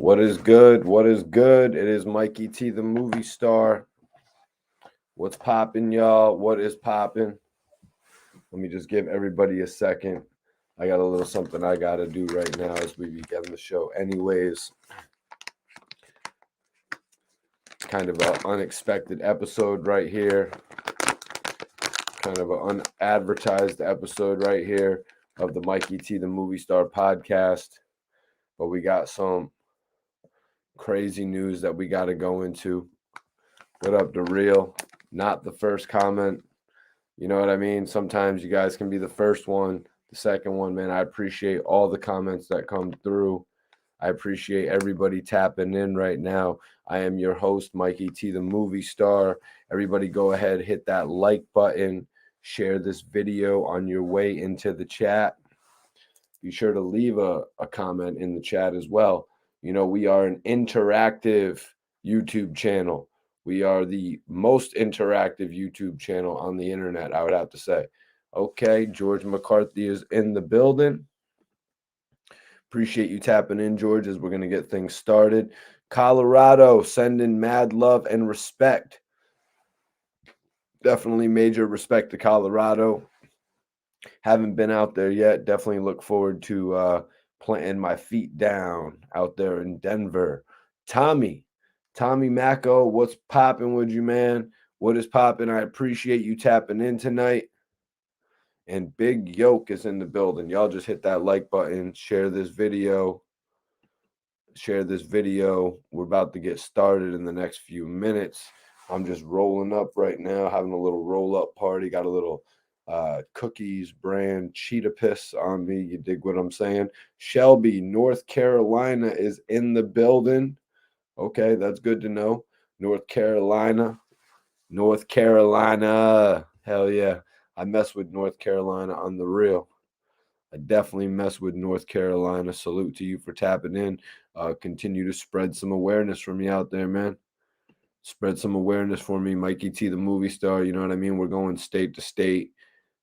What is good? What is good? It is Mikey T, the movie star. What's popping, y'all? What is popping? Let me just give everybody a second. I got a little something I got to do right now as we begin the show. Anyways, kind of an unexpected episode right here. Kind of an unadvertised episode right here of the Mikey T, the movie star podcast. But we got some crazy news that we got to go into. What up, the real? Not the first comment. You know what I mean? Sometimes you guys can be the first one, the second one, man. I appreciate all the comments that come through. I appreciate everybody tapping in right now. I am your host, Mikey T, the movie star. Everybody go ahead, hit that like button, share this video on your way into the chat. Be sure to leave a comment in the chat as well. You know, we are an interactive YouTube channel. We are the most interactive YouTube channel on the internet, I would have to say. Okay, George McCarthy is in the building. Appreciate you tapping in, George, as we're going to get things started. Colorado, sending mad love and respect. Definitely major respect to Colorado. Haven't been out there yet. Definitely look forward to planting my feet down out there in Denver. Tommy Macko, what's popping with you, man? What is popping? I appreciate you tapping in tonight. And Big Yoke is in the building. Y'all just hit that like button. Share this video. We're about to get started in the next few minutes. I'm just rolling up right now, having a little roll-up party. Got a little cookies brand cheetah piss on me. You dig what I'm saying? Shelby, North Carolina is in the building. Okay, that's good to know. North Carolina. Hell yeah. I mess with North Carolina on the real. I definitely mess with North Carolina. Salute to you for tapping in. Continue to spread some awareness for me out there, man. Spread some awareness for me. Mikey T, the movie star. You know what I mean? We're going state to state,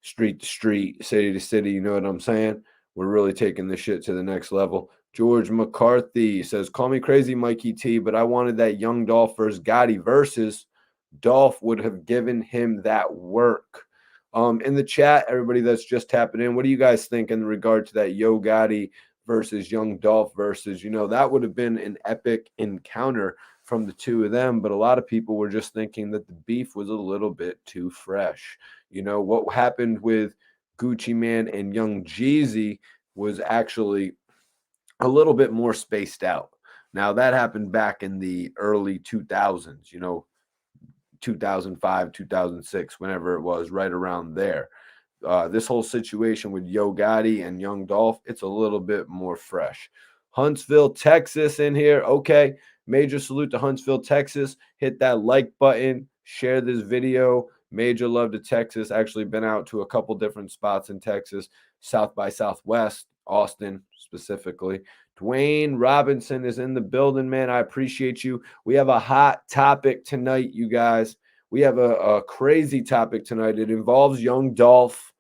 street to street, city to city. You know what I'm saying? We're really taking this shit to the next level. George McCarthy says, call me crazy, Mikey T, but I wanted that young Dolph versus Gotti versus Dolph would have given him that work. In the chat, everybody that's just tapping in, what do you guys think in regard to that Yo Gotti versus young Dolph versus, that would have been an epic encounter from the two of them, but a lot of people were just thinking that the beef was a little bit too fresh. What happened with Gucci Man and Young Jeezy was actually a little bit more spaced out. Now, that happened back in the early 2000s, 2005, 2006, whenever it was, right around there. This whole situation with Yo Gotti and Young Dolph, it's a little bit more fresh. Huntsville, Texas in here. Okay, major salute to Huntsville, Texas. Hit that like button. Share this video. Major love to Texas. Actually been out to a couple different spots in Texas. South by Southwest, Austin specifically. Dwayne Robinson is in the building, man. I appreciate you. We have a hot topic tonight, you guys. We have a crazy topic tonight. It involves young Dolph.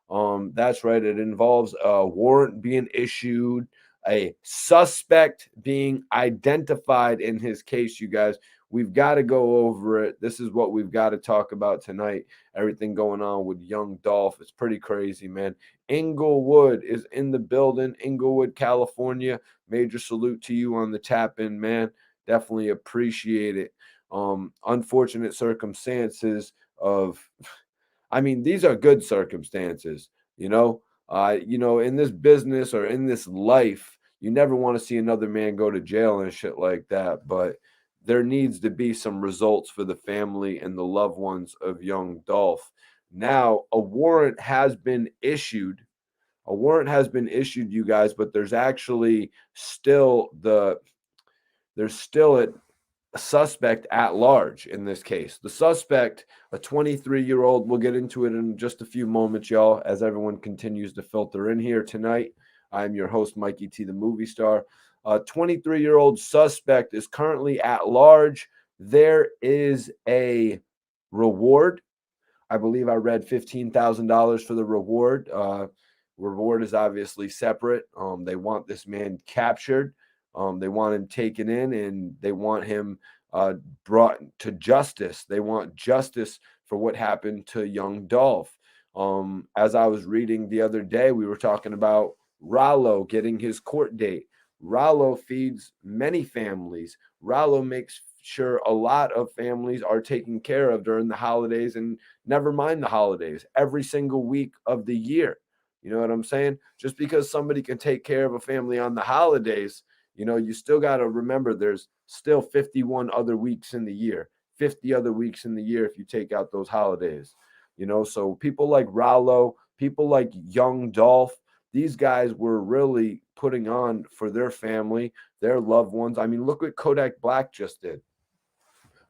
That's right. It involves a warrant being issued, a suspect being identified in his case, you guys. We've got to go over it. This is what we've got to talk about tonight. Everything going on with young Dolph. It's pretty crazy, man. Inglewood is in the building. Inglewood, California. Major salute to you on the tap in, man. Definitely appreciate it. Unfortunate circumstances of, these are good circumstances, in this business or in this life, you never want to see another man go to jail and shit like that. But there needs to be some results for the family and the loved ones of young Dolph. Now, a warrant has been issued. You guys, but there's actually still a suspect at large in this case. The suspect, a 23-year-old, we'll get into it in just a few moments, y'all, as everyone continues to filter in here tonight. I'm your host, Mikey T, the movie star. A 23-year-old suspect is currently at large. There is a reward. I believe I read $15,000 for the reward. Reward is obviously separate. They want this man captured. They want him taken in, and they want him brought to justice. They want justice for what happened to young Dolph. As I was reading the other day, we were talking about Ralo getting his court date. Ralo feeds many families. Ralo makes sure a lot of families are taken care of during the holidays, and never mind the holidays, every single week of the year. You know what I'm saying? Just because somebody can take care of a family on the holidays, you still got to remember there's still 51 other weeks in the year, 50 other weeks in the year if you take out those holidays. So people like Ralo, people like young Dolph, these guys were really putting on for their family, their loved ones. I mean, look what Kodak Black just did.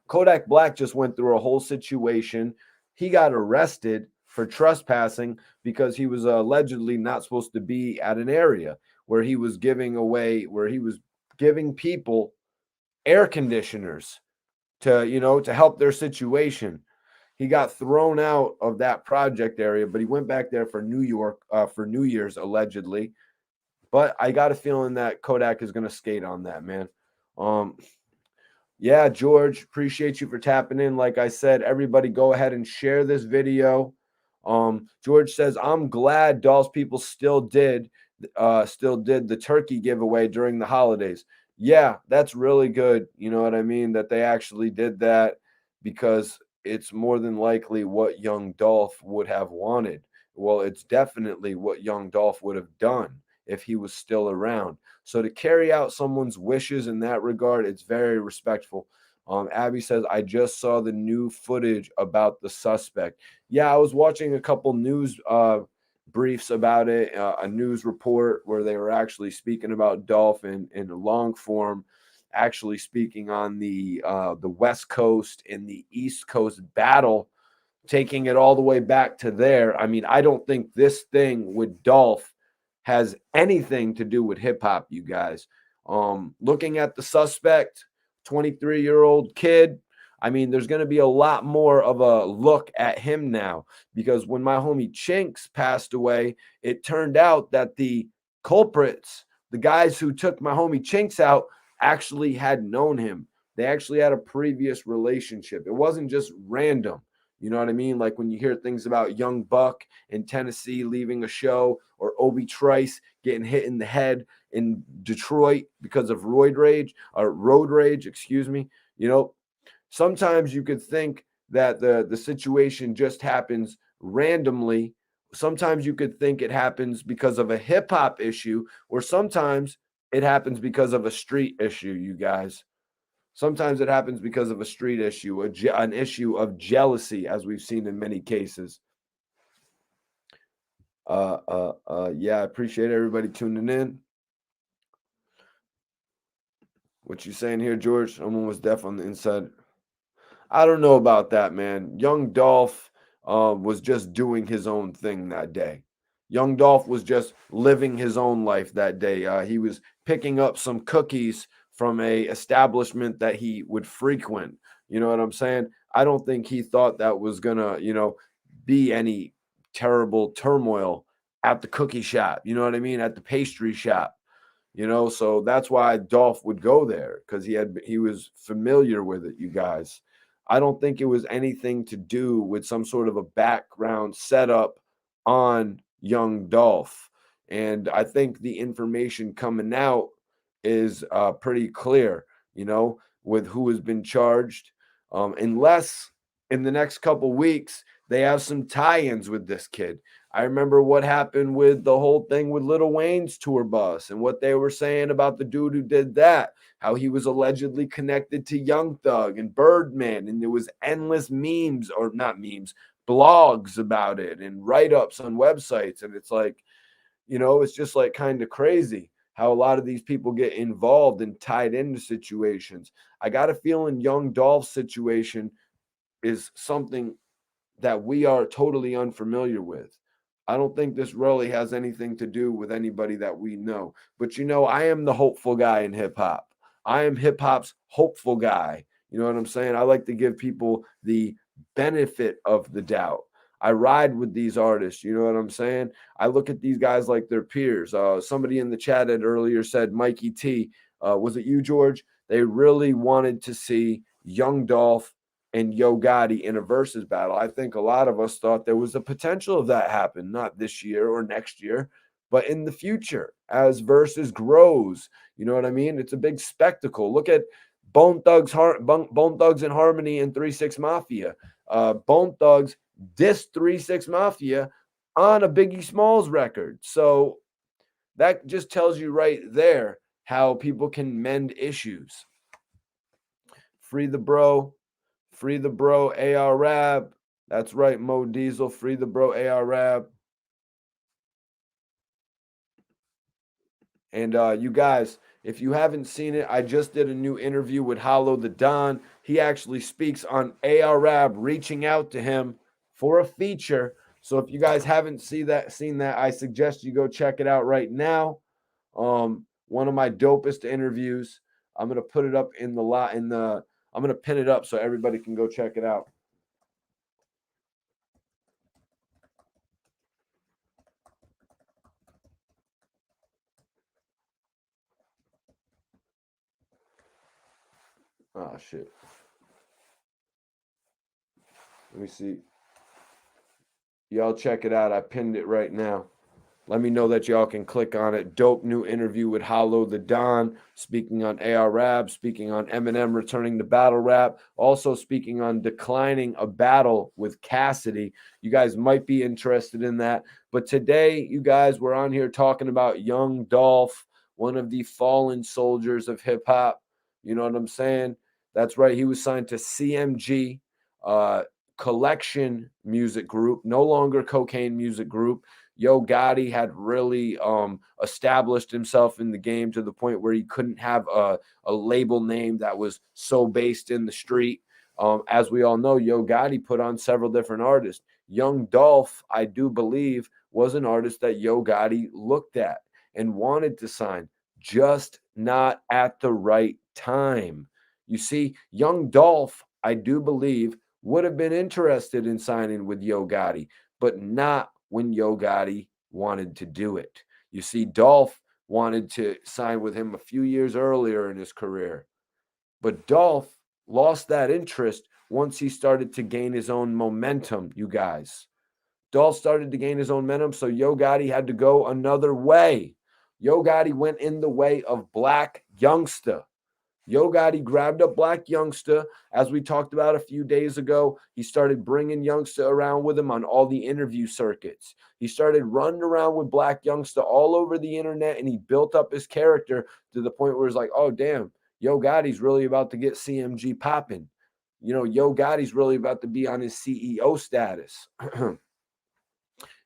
Kodak Black just went through a whole situation. He got arrested for trespassing because he was allegedly not supposed to be at an area where he was giving people air conditioners to help their situation. He got thrown out of that project area, but he went back there for New York for New Year's allegedly. But I got a feeling that Kodak is going to skate on that, man. Um, yeah, George, appreciate you for tapping in. Like I said, everybody go ahead and share this video. George says, I'm glad Dolls people still did the turkey giveaway during the holidays. Yeah, that's really good. You know what I mean? That they actually did that, because it's more than likely what young Dolph would have wanted. Well, it's definitely what young Dolph would have done if he was still around. So to carry out someone's wishes in that regard, it's very respectful. Abby says, I just saw the new footage about the suspect. Yeah, I was watching a couple news briefs about it, a news report where they were actually speaking about Dolph in long form, actually speaking on the West Coast and the East Coast battle, taking it all the way back to there. I mean, I don't think this thing with Dolph has anything to do with hip hop, you guys. Looking at the suspect, 23-year-old kid, I mean, there's going to be a lot more of a look at him now, because when my homie Chinks passed away, it turned out that the culprits, the guys who took my homie Chinks out, actually had known him. They actually had a previous relationship. It wasn't just random. You know what I mean? Like when you hear things about Young Buck in Tennessee leaving a show, or Obi Trice getting hit in the head in Detroit because of road rage, excuse me. Sometimes you could think that the situation just happens randomly. Sometimes you could think it happens because of a hip hop issue, or sometimes it happens because of a street issue, you guys. Sometimes it happens because of a street issue, an issue of jealousy, as we've seen in many cases. Yeah, I appreciate everybody tuning in. What you saying here, George? Someone was deaf on the inside. I don't know about that, man. Young Dolph was just doing his own thing that day. Young Dolph was just living his own life that day. He was picking up some cookies from a establishment that he would frequent. You know what I'm saying? I don't think he thought that was gonna, be any terrible turmoil at the cookie shop. You know what I mean? At the pastry shop. So that's why Dolph would go there, because he was familiar with it, you guys. I don't think it was anything to do with some sort of a background setup on young Dolph. And I think the information coming out is pretty clear, with who has been charged. Unless in the next couple weeks they have some tie-ins with this kid. I remember what happened with the whole thing with Lil Wayne's tour bus, and what they were saying about the dude who did that, how he was allegedly connected to Young Thug and Birdman, and there was endless memes, or not memes, blogs about it, and write-ups on websites. And it's like, it's just like kind of crazy how a lot of these people get involved and tied into situations. I got a feeling young Dolph's situation is something that we are totally unfamiliar with. I don't think this really has anything to do with anybody that we know. But I am the hopeful guy in hip hop. I am hip hop's hopeful guy. You know what I'm saying? I like to give people the benefit of the doubt. I ride with these artists. You know what I'm saying? I look at these guys like their peers. Somebody in the chat had earlier said Mikey T. Was it you, George? They really wanted to see Young Dolph and Yo Gotti in a versus battle. I think a lot of us thought there was a potential of that happen, not this year or next year, but in the future as versus grows. You know what I mean? It's a big spectacle. Look at Bone Thugs and Harmony and 3 6 Mafia. Bone Thugs dissed 3 6 Mafia on a Biggie Smalls record. So that just tells you right there how people can mend issues. Free the bro. Free the bro, AR Rab. That's right, Mo Diesel. Free the bro, AR Rab. And you guys, if you haven't seen it, I just did a new interview with Ralo the Don. He actually speaks on AR Rab reaching out to him for a feature. So if you guys haven't seen that, I suggest you go check it out right now. One of my dopest interviews. I'm gonna put it up in the lot in the. I'm gonna pin it up so everybody can go check it out. Oh shit. Let me see. Y'all check it out. I pinned it right now. Let me know that y'all can click on it. Dope new interview with Ralo the Don, speaking on AR Rap, speaking on Eminem returning to battle rap, also speaking on declining a battle with Cassidy. You guys might be interested in that. But today, you guys, we're on here talking about Young Dolph, one of the fallen soldiers of hip hop. You know what I'm saying? That's right. He was signed to CMG, Collection Music Group, no longer Cocaine Music Group. Yo Gotti had really established himself in the game to the point where he couldn't have a label name that was so based in the street. As we all know, Yo Gotti put on several different artists. Young Dolph, I do believe, was an artist that Yo Gotti looked at and wanted to sign, just not at the right time. You see, Young Dolph, I do believe, would have been interested in signing with Yo Gotti, but not when Yo Gotti wanted to do it. You see, Dolph wanted to sign with him a few years earlier in his career, but Dolph lost that interest once he started to gain his own momentum, you guys. Dolph started to gain his own momentum, so Yo Gotti had to go another way. Yo Gotti went in the way of Black Youngsta. Yo Gotti grabbed up Black Youngsta, as we talked about a few days ago. He started bringing Youngsta around with him on all the interview circuits. He started running around with Black Youngsta all over the internet, and he built up his character to the point where it's like, oh, damn, Yo Gotti's really about to get CMG popping. You know, Yo Gotti's really about to be on his CEO status.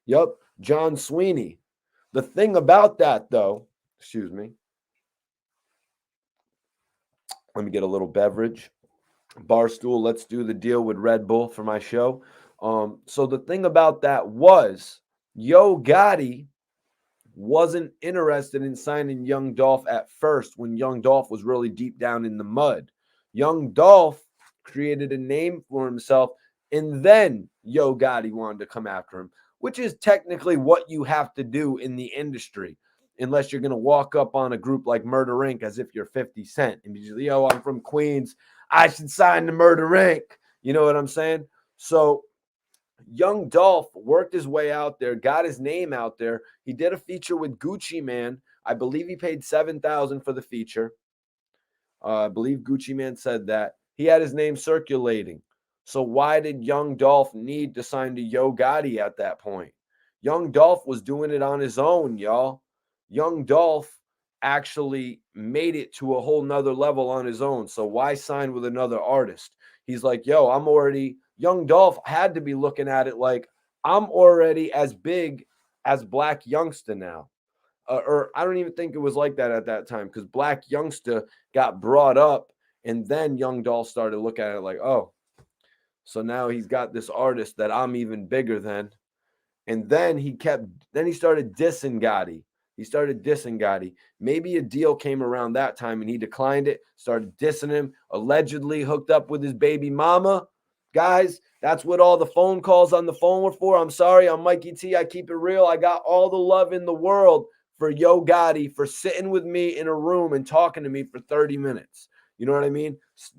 Yup, John Sweeney. The thing about that, though, excuse me. Let me get a little beverage. Barstool, let's do the deal with Red Bull for my show. So the thing about that was Yo Gotti wasn't interested in signing Young Dolph at first when Young Dolph was really deep down in the mud. Young Dolph created a name for himself, and then Yo Gotti wanted to come after him, which is technically what you have to do in the industry, unless you're going to walk up on a group like Murder Inc. as if you're 50 Cent and be just, yo, I'm from Queens, I should sign to Murder Inc. You know what I'm saying? So Young Dolph worked his way out there, got his name out there. He did a feature with Gucci Man. I believe he paid $7,000 for the feature. I believe Gucci Man said that. He had his name circulating. So why did Young Dolph need to sign to Yo Gotti at that point? Young Dolph was doing it on his own, y'all. Young Dolph actually made it to a whole nother level on his own. So why sign with another artist? He's like, yo, I'm already, Young Dolph had to be looking at it like, I'm already as big as Black Youngsta now. Or I don't even think it was like that at that time, because Black Youngsta got brought up, and then Young Dolph started looking at it like, oh, so now he's got this artist that I'm even bigger than. And then he started dissing Gotti. He started dissing Gotti. Maybe a deal came around that time and he declined it, started dissing him, allegedly hooked up with his baby mama. Guys, that's what all the phone calls on the phone were for. I'm sorry, I'm Mikey T. I keep it real. I got all the love in the world for Yo Gotti for sitting with me in a room and talking to me for 30 minutes. You know what I mean?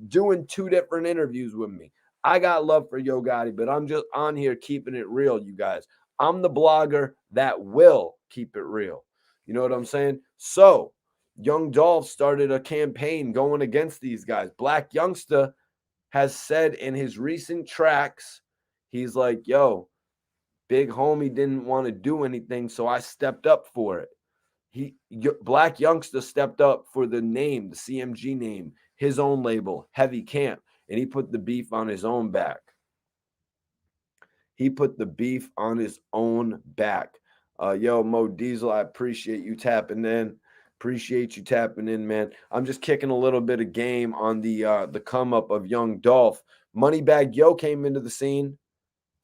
Doing 2 different interviews with me. I got love for Yo Gotti, but I'm just on here keeping it real, you guys. I'm the blogger that will keep it real. You know what I'm saying? So, Young Dolph started a campaign going against these guys. Black Youngster has said in his recent tracks, he's like, yo, big homie didn't want to do anything, so I stepped up for it. Black Youngster stepped up for the name, the CMG name, his own label, Heavy Camp, and he put the beef on his own back. He put the beef on his own back. Yo, Mo Diesel, I appreciate you tapping in. Appreciate you tapping in, man. I'm just kicking a little bit of game on the come up of Young Dolph. Moneybag Yo came into the scene,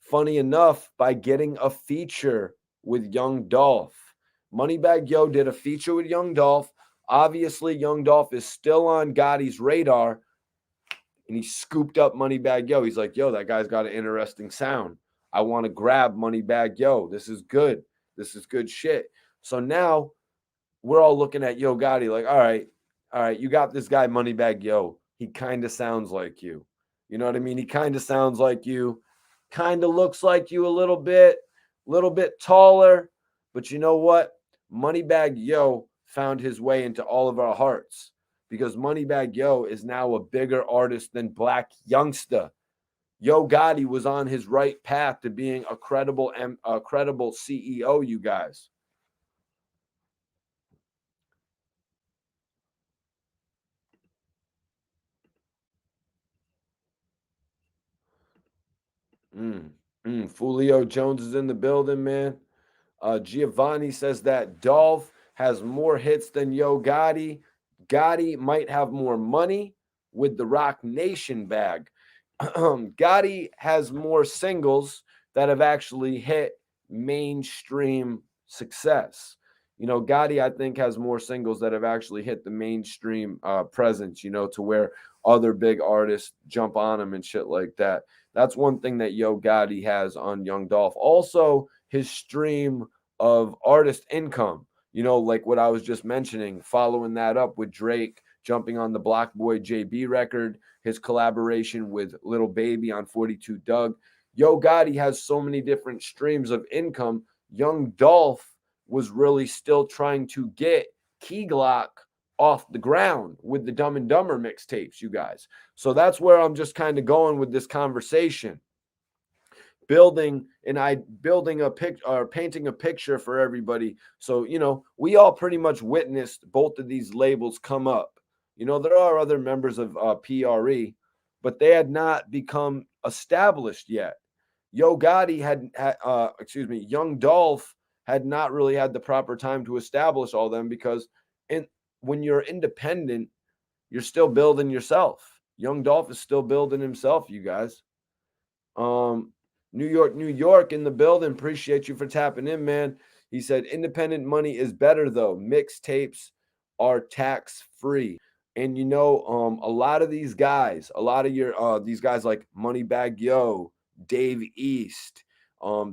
funny enough, by getting a feature with Young Dolph. Moneybag Yo did a feature with Young Dolph. Obviously, Young Dolph is still on Gotti's radar, and he scooped up Moneybag Yo. He's like, yo, that guy's got an interesting sound. I want to grab Moneybag Yo. This is good. This is good shit. So now we're all looking at Yo Gotti like, all right, you got this guy Moneybag Yo. He kind of sounds like you. You know what I mean? He kind of sounds like you, kind of looks like you a little bit taller. But you know what? Moneybag Yo found his way into all of our hearts because Moneybag Yo is now a bigger artist than Black Youngster. Yo Gotti was on his right path to being a credible CEO, you guys. Fulio Jones is in the building, man. Giovanni says that Dolph has more hits than Yo Gotti. Gotti might have more money with the Rock Nation bag. Gotti has more singles that have actually hit mainstream success. You know, Gotti, I think, has more singles that have actually hit the mainstream presence, you know, to where other big artists jump on him and shit like that. That's one thing that Yo Gotti has on Young Dolph. Also, his stream of artist income, you know, like what I was just mentioning, following that up with Drake jumping on the Block Boy JB record, his collaboration with Little Baby on 42 Doug. Yo Gotti has so many different streams of income. Young Dolph was really still trying to get Key Glock off the ground with the Dumb and Dumber mixtapes, you guys. So that's where I'm just kind of going with this conversation. Building a picture or painting a picture for everybody. So, you know, we all pretty much witnessed both of these labels come up. You know, there are other members of PRE, but they had not become established yet. Yo Gotti Young Dolph had not really had the proper time to establish all them because when you're independent, you're still building yourself. Young Dolph is still building himself, you guys. New York in the building. Appreciate you for tapping in, man. He said independent money is better though. Mixtapes are tax free. And you know, a lot of these guys, a lot of your these guys like Moneybag Yo, Dave East,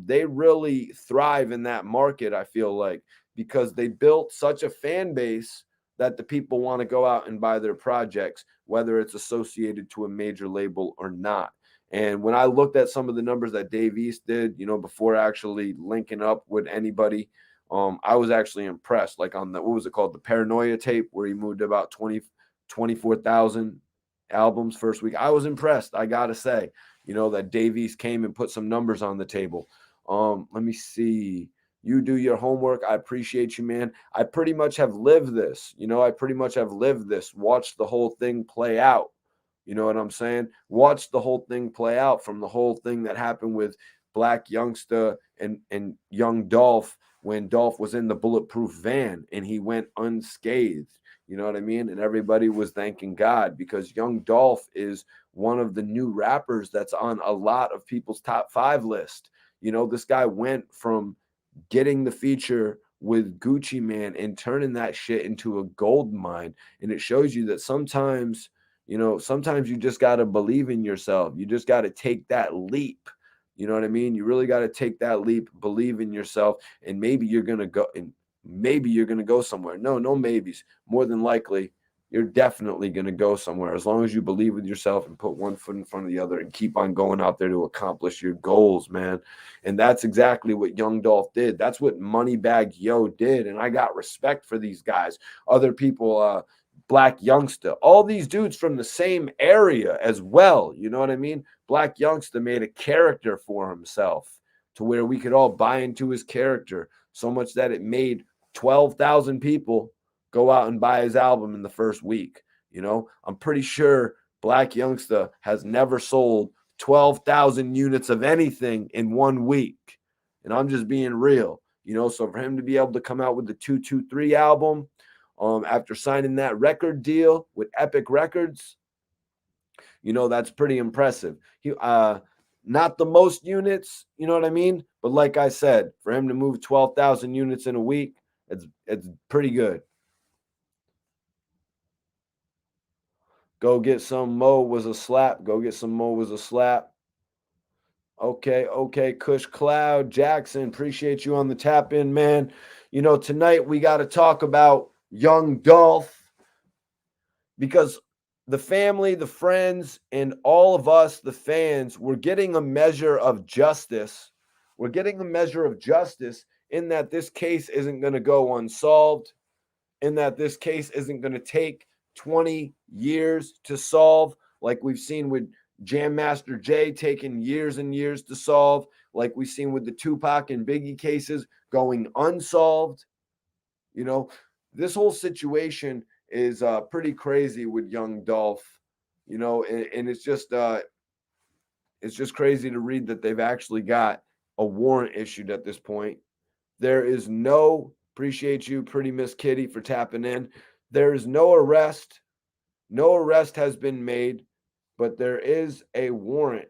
they really thrive in that market, I feel like, because they built such a fan base that the people want to go out and buy their projects, whether it's associated to a major label or not. And when I looked at some of the numbers that Dave East did, you know, before actually linking up with anybody, I was actually impressed. Like on the, what was it called? The Paranoia tape, where he moved about 24,000 albums first week. I was impressed. I got to say, you know, that Dave East came and put some numbers on the table. Let me see. You do your homework. I appreciate you, man. I pretty much have lived this. You know, I pretty much have lived this, watched the whole thing play out. You know what I'm saying? Watch the whole thing play out, from the whole thing that happened with Black Youngster and Young Dolph when Dolph was in the bulletproof van and he went unscathed. You know what I mean? And everybody was thanking God because Young Dolph is one of the new rappers that's on a lot of people's top 5 list. You know, this guy went from getting the feature with Gucci Man and turning that shit into a gold mine. And it shows you that sometimes, you know, sometimes you just got to believe in yourself. You just got to take that leap. You know what I mean? You really got to take that leap, believe in yourself, and maybe you're going to go and maybe you're going to go somewhere. No, no maybes. More than likely, you're definitely going to go somewhere as long as you believe with yourself and put one foot in front of the other and keep on going out there to accomplish your goals, man. And that's exactly what Young Dolph did. That's what Moneybag Yo did. And I got respect for these guys. Other people, Black Youngster, all these dudes from the same area as well. You know what I mean? Black Youngster made a character for himself to where we could all buy into his character so much that it made 12,000 people go out and buy his album in the first week. You know, I'm pretty sure Black Youngster has never sold 12,000 units of anything in 1 week. And I'm just being real, you know. So for him to be able to come out with the 223 album, after signing that record deal with Epic Records, you know, that's pretty impressive. He not the most units, you know what I mean? But like I said, for him to move 12,000 units in a week, it's pretty good. Go get some Mo was a slap. Go get some Mo was a slap. Okay, okay, Kush Cloud Jackson, appreciate you on the tap in, man. You know, tonight we got to talk about young Dolph because the family, the friends, and all of us, the fans, we're getting a measure of justice. We're getting a measure of justice in that this case isn't going to go unsolved, in that this case isn't going to take 20 years to solve, like we've seen with Jam Master Jay taking years and years to solve, like we've seen with the Tupac and Biggie cases going unsolved. You know, this whole situation is pretty crazy with young Dolph. You know, and it's just crazy to read that they've actually got a warrant issued at this point. There is no, appreciate you, Pretty Miss Kitty, for tapping in. There is no arrest. No arrest has been made, but there is a warrant.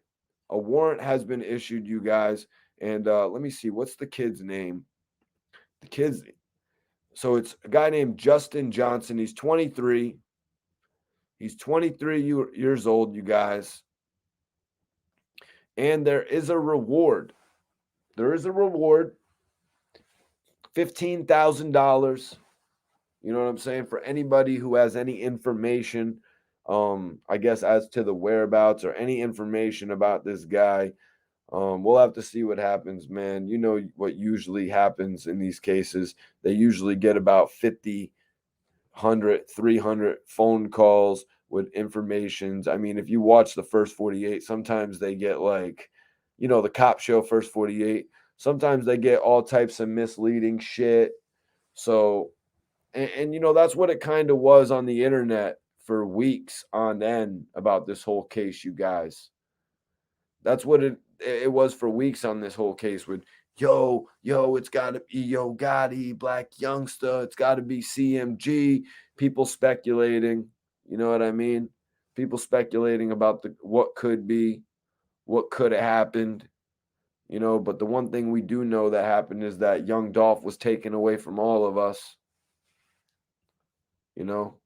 A warrant has been issued, you guys. And let me see, what's the kid's name? The kid's, so it's a guy named Justin Johnson. He's 23. He's 23 years old, you guys. And there is a reward. There is a reward, $15,000. You know what I'm saying? For anybody who has any information, I guess, as to the whereabouts or any information about this guy. We'll have to see what happens, man. You know what usually happens in these cases. They usually get about 50, 100, 300 phone calls with informations. I mean, if you watch the first 48, sometimes they get like, you know, the cop show first 48. Sometimes they get all types of misleading shit. So, and you know, that's what it kind of was on the internet for weeks on end about this whole case, you guys. That's what it was for weeks on this whole case with yo, it's got to be Yo Gotti, Black Youngster, it's got to be CMG, people speculating, you know what I mean? People speculating about the what could be, what could have happened, you know, but the one thing we do know that happened is that young Dolph was taken away from all of us, you know.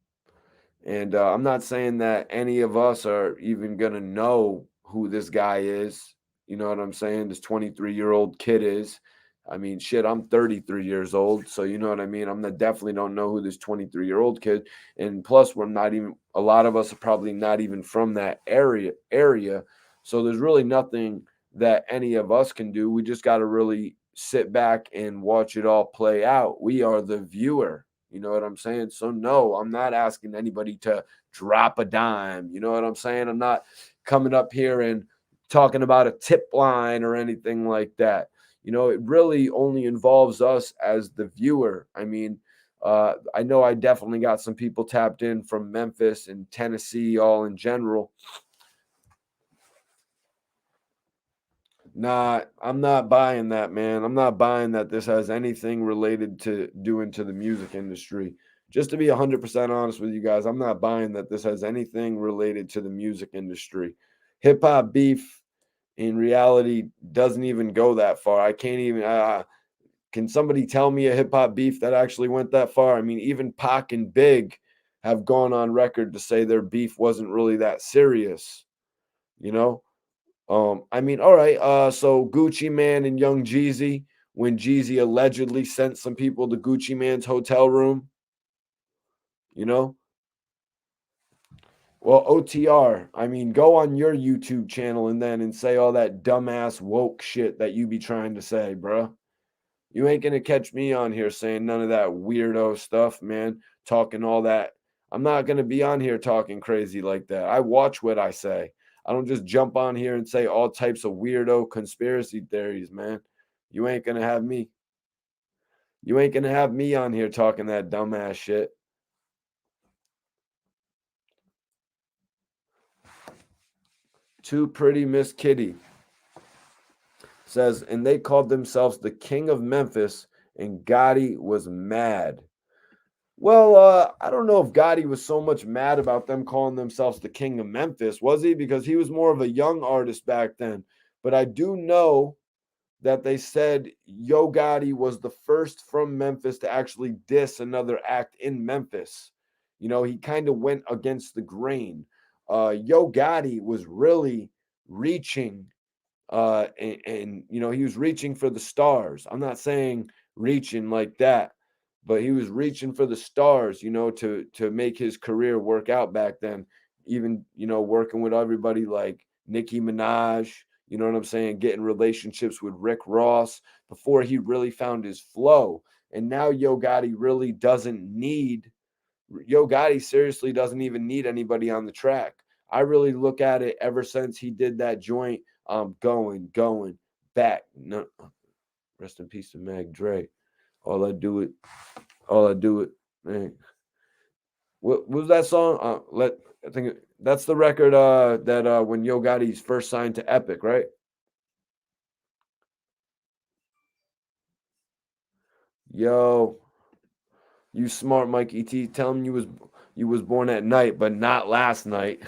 And I'm not saying that any of us are even going to know who this guy is. You know what I'm saying? This 23-year-old kid is. I mean, shit, I'm 33 years old. So, you know what I mean? I'm not, definitely don't know who this 23-year-old kid. And plus, we're not even, a lot of us are probably not even from that area. So there's really nothing that any of us can do. We just got to really sit back and watch it all play out. We are the viewer. You know what I'm saying? So, no, I'm not asking anybody to drop a dime. You know what I'm saying? I'm not coming up here and talking about a tip line or anything like that. You know, it really only involves us as the viewer. I mean, I know I definitely got some people tapped in from Memphis and Tennessee, all in general. Nah, I'm not buying that, man. I'm not buying that this has anything related to doing to the music industry. Just to be 100% honest with you guys, I'm not buying that this has anything related to the music industry. Hip hop beef in reality doesn't even go that far. I can't even. Can somebody tell me a hip hop beef that actually went that far? I mean, even Pac and Big have gone on record to say their beef wasn't really that serious. You know, I mean, all right. So Gucci Man and Young Jeezy, when Jeezy allegedly sent some people to Gucci Man's hotel room, you know? Well, OTR, I mean, go on your YouTube channel and say all that dumbass woke shit that you be trying to say, bruh. You ain't gonna catch me on here saying none of that weirdo stuff, man. Talking all that. I'm not gonna be on here talking crazy like that. I watch what I say. I don't just jump on here and say all types of weirdo conspiracy theories, man. You ain't gonna have me. You ain't gonna have me on here talking that dumbass shit. Too pretty Miss Kitty says, and they called themselves the King of Memphis, and Gotti was mad. Well, I don't know if Gotti was so much mad about them calling themselves the King of Memphis, was he? Because he was more of a young artist back then. But I do know that they said Yo Gotti was the first from Memphis to actually diss another act in Memphis. You know, he kind of went against the grain. Yo Gotti was really reaching and you know, he was reaching for the stars. I'm not saying reaching like that, but he was reaching for the stars, you know, to make his career work out back then. Even, you know, working with everybody like Nicki Minaj, you know what I'm saying, getting relationships with Rick Ross before he really found his flow. And now Yo Gotti really doesn't need Yo Gotti seriously doesn't even need anybody on the track. I really look at it ever since he did that joint. Going back. No, rest in peace to Mag Dre. All I do it, man. What was that song? I think that's the record that when Yo Gotti's first signed to Epic, right? Yo, you smart Mikey T. Tell him you was born at night, but not last night.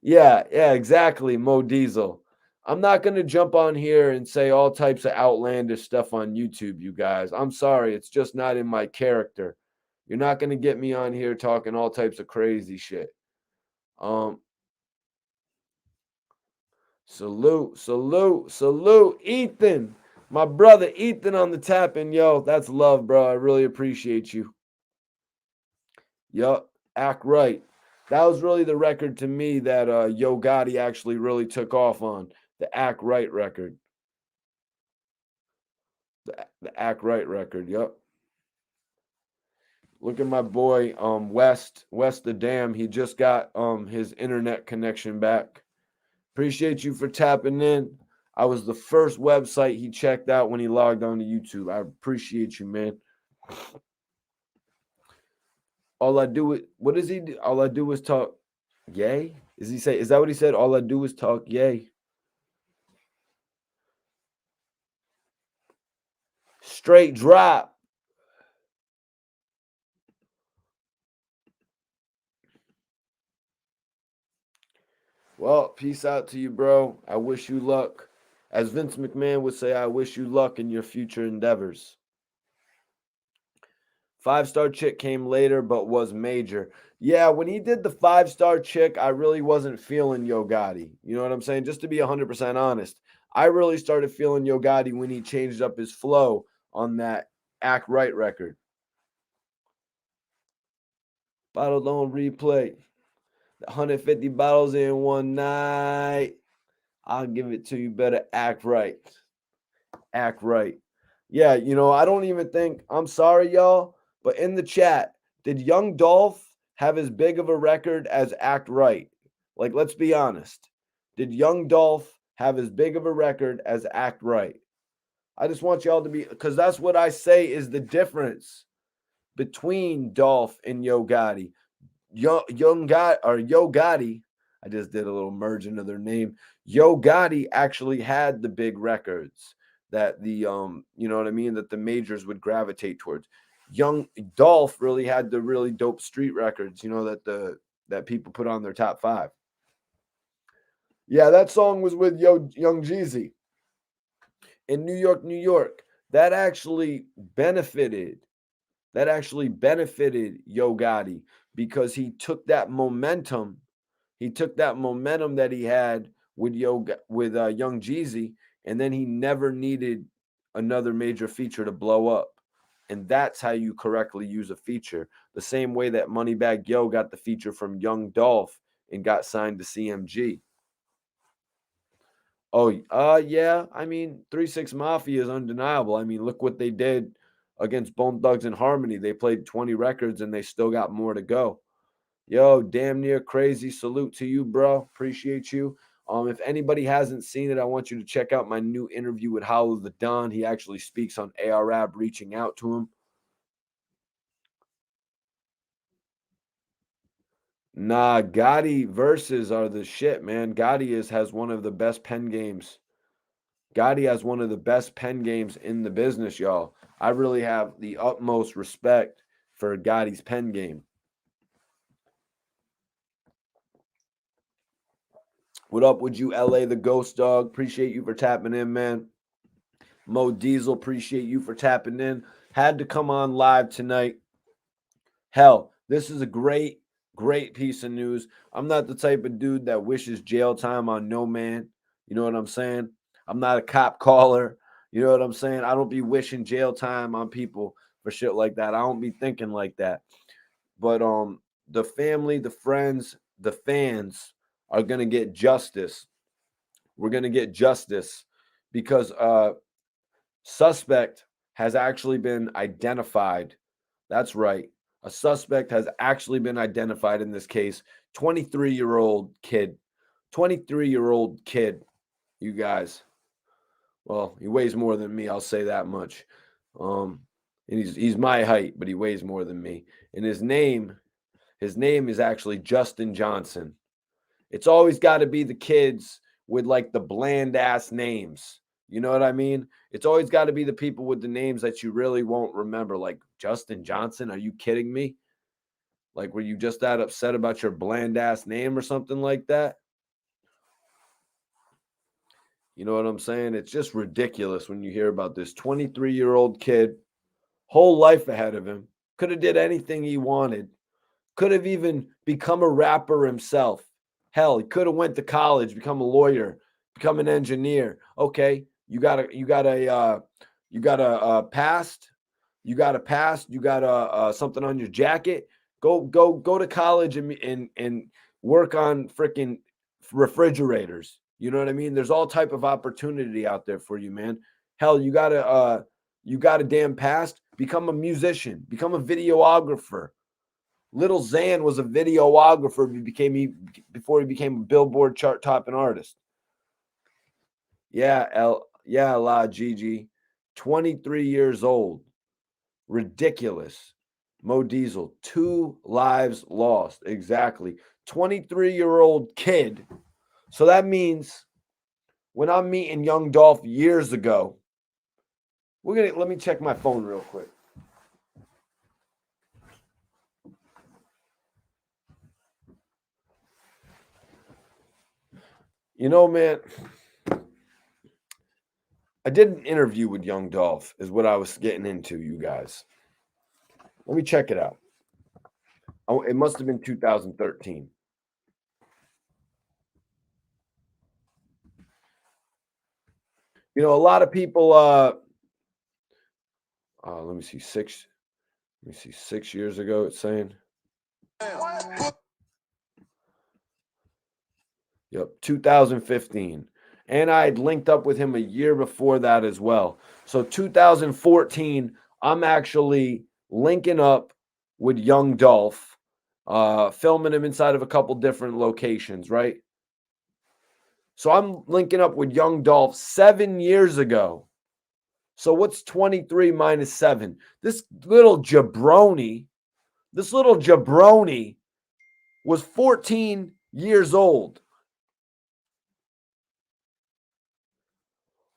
Yeah, exactly. Mo Diesel. I'm not gonna jump on here and say all types of outlandish stuff on YouTube, you guys. I'm sorry, it's just not in my character. You're not gonna get me on here talking all types of crazy shit. Um, salute, Ethan, my brother Ethan on the tap, and yo, that's love, bro. I really appreciate you. Yup, act right. That was really the record to me that Yo Gotti actually really took off on, the Act Right record. The Act Right record. Yup. Look at my boy West the Dam. He just got his internet connection back. Appreciate you for tapping in. I was the first website he checked out when he logged on to YouTube. I appreciate you, man. All I do is what does he do? All I do is talk yay. Is that what he said? All I do is talk yay. Straight drop. Well, peace out to you, bro. I wish you luck. As Vince McMahon would say, I wish you luck in your future endeavors. 5-star chick came later, but was major. Yeah, when he did the 5-star chick, I really wasn't feeling Yo Gotti. You know what I'm saying? Just to be 100% honest, I really started feeling Yo Gotti when he changed up his flow on that Act Right record. Bottle on replay. 150 bottles in one night. I'll give it to you. Better act right. Act right. Yeah, you know, I don't even think, I'm sorry, y'all, but in the chat, did young Dolph have as big of a record as Act Right? Like, let's be honest. Did young Dolph have as big of a record as Act Right? I just want y'all to be, because that's what I say is the difference between Dolph and Yo Gotti. Yo Gotti, I just did a little merge into their name. Yo Gotti actually had the big records that the you know what I mean, that the majors would gravitate towards. Young Dolph really had the really dope street records, you know, that people put on their top 5. Yeah, that song was with Young Jeezy in New York, New York. That actually benefited Yo Gotti because he took that momentum. He took that momentum that he had with Young Jeezy, and then he never needed another major feature to blow up. And that's how you correctly use a feature. The same way that Moneybag Yo got the feature from Young Dolph and got signed to CMG. Oh, yeah. I mean, 3-6 Mafia is undeniable. I mean, look what they did against Bone Thugs and Harmony. They played 20 records and they still got more to go. Yo, damn near crazy. Salute to you, bro. Appreciate you. If anybody hasn't seen it, I want you to check out my new interview with Hollow the Don. He actually speaks on ARAB reaching out to him. Nah, Gotti verses are the shit, man. Gotti has one of the best pen games. Gotti has one of the best pen games in the business, y'all. I really have the utmost respect for Gotti's pen game. What up with you, LA the Ghost Dog? Appreciate you for tapping in, man. Mo Diesel, appreciate you for tapping in. Had to come on live tonight. Hell, this is a great piece of news. I'm not the type of dude that wishes jail time on no man. You know what I'm saying? I'm not a cop caller. You know what I'm saying? I don't be wishing jail time on people for shit like that. I don't be thinking like that. But the family, the friends, the fans are going to get justice. We're going to get justice because suspect has actually been identified. That's right. A suspect has actually been identified in this case. 23-year-old kid. 23-year-old kid, you guys. Well, he weighs more than me, I'll say that much. And he's my height, but he weighs more than me. And his name is actually Justin Johnson. It's always got to be the kids with like the bland ass names. You know what I mean? It's always got to be the people with the names that you really won't remember. Like Justin Johnson, are you kidding me? Like, were you just that upset about your bland ass name or something like that? You know what I'm saying? It's just ridiculous when you hear about this 23-year-old kid, whole life ahead of him, could have did anything he wanted, could have even become a rapper himself. Hell, he could have went to college, become a lawyer, become an engineer. Okay, you got a past, you got a past, you got a something on your jacket. Go to college and work on freaking refrigerators. You know what I mean? There's all type of opportunity out there for you, man. Hell, you got a damn past. Become a musician. Become a videographer. Little Xan was a videographer before he became a Billboard chart topping artist. Yeah, La Gigi. 23 years old. Ridiculous. Mo Diesel, 2 lives lost. Exactly. 23-year-old kid. So that means when I'm meeting young Dolph years ago, let me check my phone real quick. You know, man, I did an interview with young Dolph, is what I was getting into, you guys. Let me check it out. Oh, it must have been 2013. You know, a lot of people let me see, 6 years ago it's saying. Yep, 2015. And I had linked up with him a year before that as well. So 2014, I'm actually linking up with young Dolph, filming him inside of a couple different locations, right? So I'm linking up with young Dolph 7 years ago. So what's 23 minus 7? This little jabroni was 14 years old.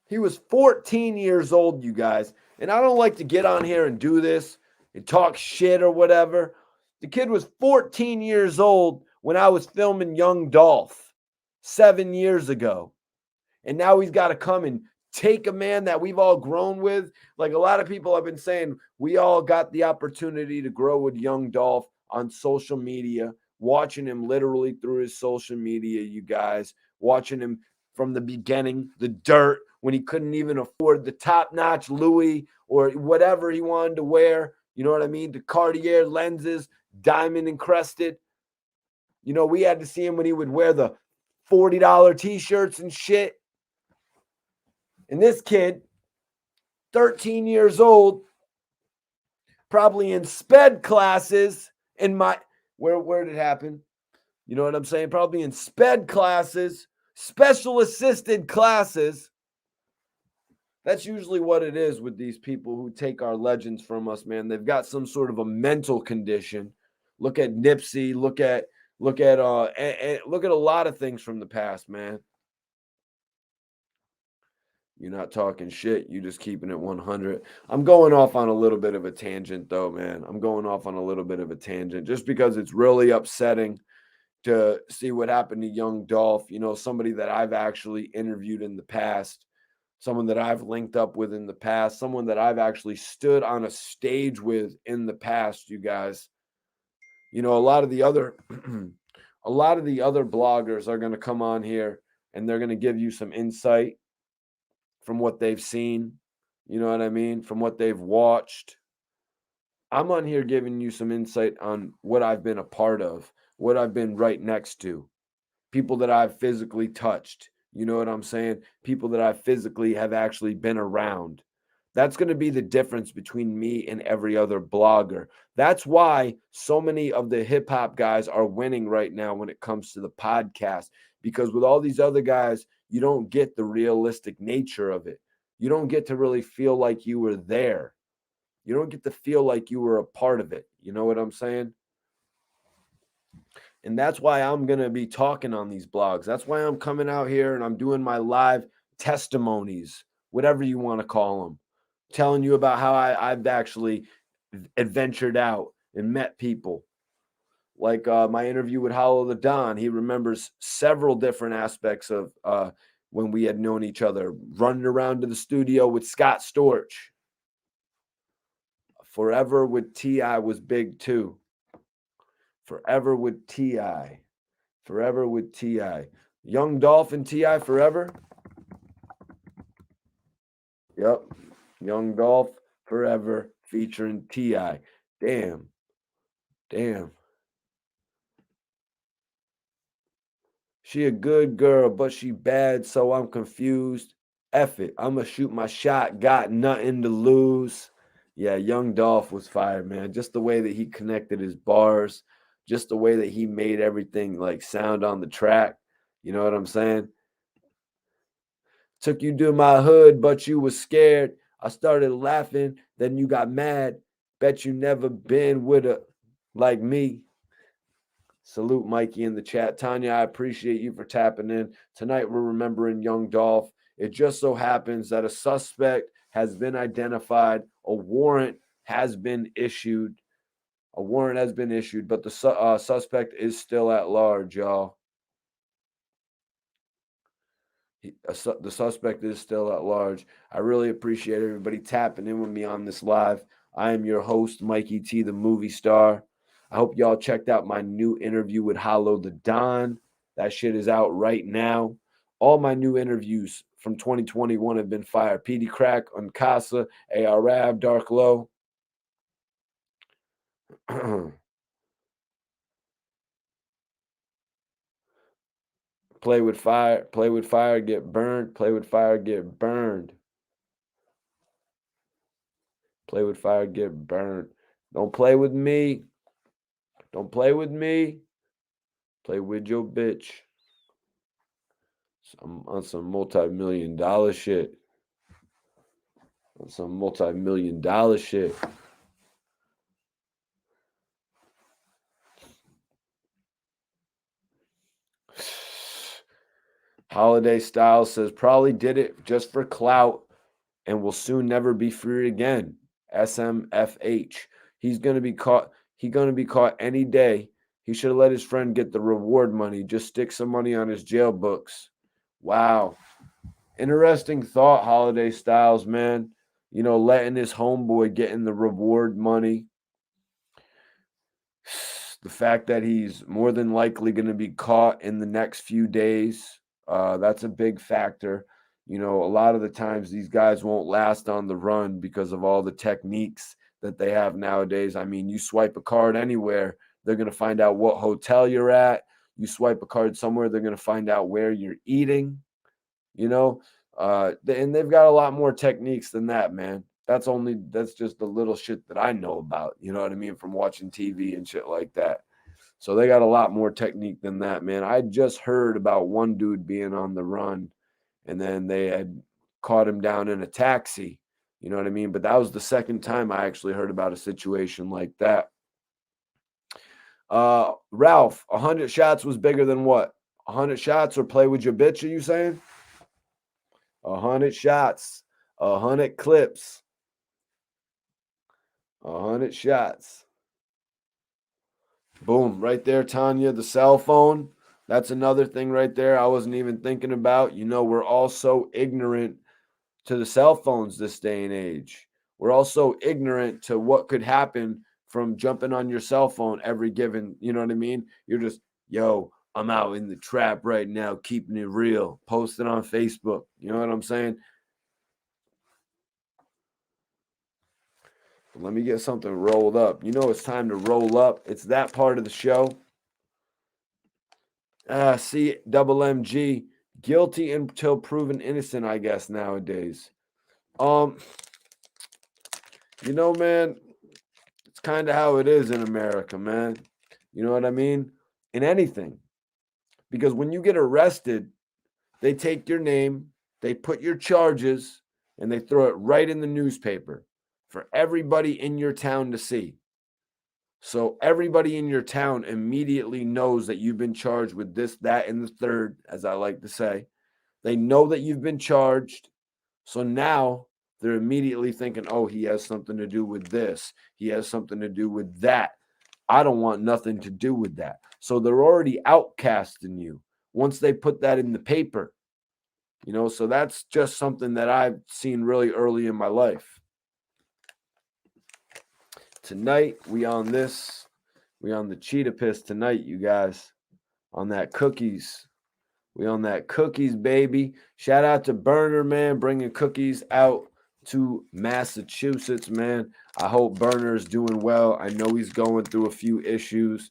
He was 14 years old, you guys. And I don't like to get on here and do this and talk shit or whatever. The kid was 14 years old when I was filming Young Dolph 7 years ago. And now he's got to come and take a man that we've all grown with. Like a lot of people have been saying, we all got the opportunity to grow with Young Dolph on social media, watching him literally through his social media, you guys, watching him from the beginning, the dirt, when he couldn't even afford the top-notch Louis or whatever he wanted to wear. You know what I mean? The Cartier lenses, diamond encrusted. You know, we had to see him when he would wear the $40 t-shirts and shit. And this kid, 13 years old, probably in sped classes in my where did it happen? You know what I'm saying? Probably in sped classes, special assisted classes. That's usually what it is with these people who take our legends from us, man. They've got some sort of a mental condition. Look at Nipsey, look at look at a lot of things from the past, man. You're not talking shit. You just keeping it 100. I'm going off on a little bit of a tangent, though, man. I'm going off on a little bit of a tangent just because it's really upsetting to see what happened to young Dolph. You know, somebody that I've actually interviewed in the past, someone that I've linked up with in the past, someone that I've actually stood on a stage with in the past, you guys. You know, a lot of the other a lot of the other bloggers are going to come on here and they're going to give you some insight from what they've seen, you know what I mean? From what they've watched. I'm on here giving you some insight on what I've been a part of, what I've been right next to, people that I've physically touched. You know what I'm saying? People that I physically have actually been around. That's going to be the difference between me and every other blogger. That's why so many of the hip hop guys are winning right now when it comes to the podcast. Because with all these other guys, you don't get the realistic nature of it. You don't get to really feel like you were there. You don't get to feel like you were a part of it. You know what I'm saying? And that's why I'm going to be talking on these blogs. That's why I'm coming out here and I'm doing my live testimonies, whatever you want to call them, telling you about how I've actually adventured out and met people. Like my interview with Ralo the Don, he remembers several different aspects of when we had known each other, running around to the studio with Scott Storch. Forever with T.I. was big too. Forever with T.I. Forever with T.I. Young Dolph and T.I. forever? Yep. Young Dolph forever featuring T.I. Damn. Damn. She a good girl, but she bad, so I'm confused. F it. I'ma shoot my shot. Got nothing to lose. Yeah, young Dolph was fired, man. Just the way that he connected his bars, just the way that he made everything like sound on the track. You know what I'm saying? Took you to my hood, but you was scared. I started laughing, then you got mad. Bet you never been with a like me. Salute Mikey in the chat. Tanya, I appreciate you for tapping in. Tonight we're remembering young Dolph. It just so happens that a suspect has been identified. A warrant has been issued. A warrant has been issued, but the suspect is still at large, y'all. The suspect is still at large. I really appreciate everybody tapping in with me on this live. I am your host, Mikey T, the movie star. I hope y'all checked out my new interview with Ralo the Don. That shit is out right now. All my new interviews from 2021 have been fire. PD Crack, Uncasa, AR Rab, Dark Low. Play with fire, get burned. Play with fire, get burned. Play with fire, get burned. Don't play with me. Don't play with me. Play with your bitch. On some multi-million-dollar shit. On some multi-million-dollar shit. Holiday Style says probably did it just for clout and will soon never be free again. SMFH. He's gonna be caught. He's gonna be caught any day. He should have let his friend get the reward money. Just stick some money on his jail books. Wow. Interesting thought, Holiday Styles, man. You know, letting his homeboy get in the reward money. The fact that he's more than likely going to be caught in the next few days. That's a big factor. You know, a lot of the times these guys won't last on the run because of all the techniques that they have nowadays. I mean, you swipe a card anywhere, they're going to find out what hotel you're at. You swipe a card somewhere, they're going to find out where you're eating, you know. And they've got a lot more techniques than that, man. That's just the little shit that I know about, you know what I mean, from watching TV and shit like that. So they got a lot more technique than that, man. I just heard about one dude being on the run and then they had caught him down in a taxi. You know what I mean? But that was the second time I actually heard about a situation like that. Ralph, 100 shots was bigger than what? 100 shots or play with your bitch, are you saying? 100 shots, 100 clips, 100 shots. Boom, right there, Tanya, the cell phone. That's another thing right there I wasn't even thinking about. You know, we're all so ignorant to the cell phones this day and age. We're also ignorant to what could happen from jumping on your cell phone every given, you know what I mean? You're just, yo, I'm out in the trap right now, keeping it real, posting on Facebook. You know what I'm saying? Let me get something rolled up. You know it's time to roll up. It's that part of the show. See, double MG, guilty until proven innocent, I guess, nowadays. Um, you know, man, it's kind of how it is in America, man. You know what I mean? In anything. Because when you get arrested, they take your name, they put your charges, and they throw it right in the newspaper for everybody in your town to see. So everybody in your town immediately knows that you've been charged with this, that, and the third, as I like to say. They know that you've been charged. So now they're immediately thinking, oh, he has something to do with this. He has something to do with that. I don't want nothing to do with that. So they're already outcasting you once they put that in the paper. You know, so that's just something that I've seen really early in my life. Tonight, we on the cheetah piss tonight, you guys. On that cookies. We on that cookies, baby. Shout out to Burner, man, bringing cookies out to Massachusetts, man. I hope Burner is doing well. I know he's going through a few issues.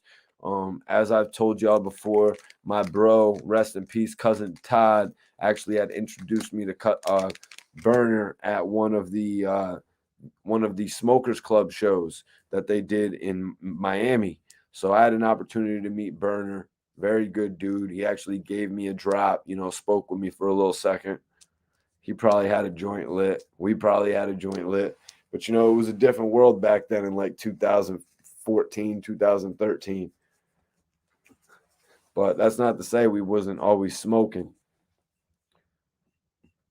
As I've told y'all before, my bro, rest in peace, cousin Todd, actually had introduced me to Burner at one of the Smokers Club shows that they did in Miami. So I had an opportunity to meet Burner. Very good dude. He actually gave me a drop, you know, spoke with me for a little second. He probably had a joint lit. We probably had a joint lit. But, you know, it was a different world back then in like 2014, 2013. But that's not to say we wasn't always smoking.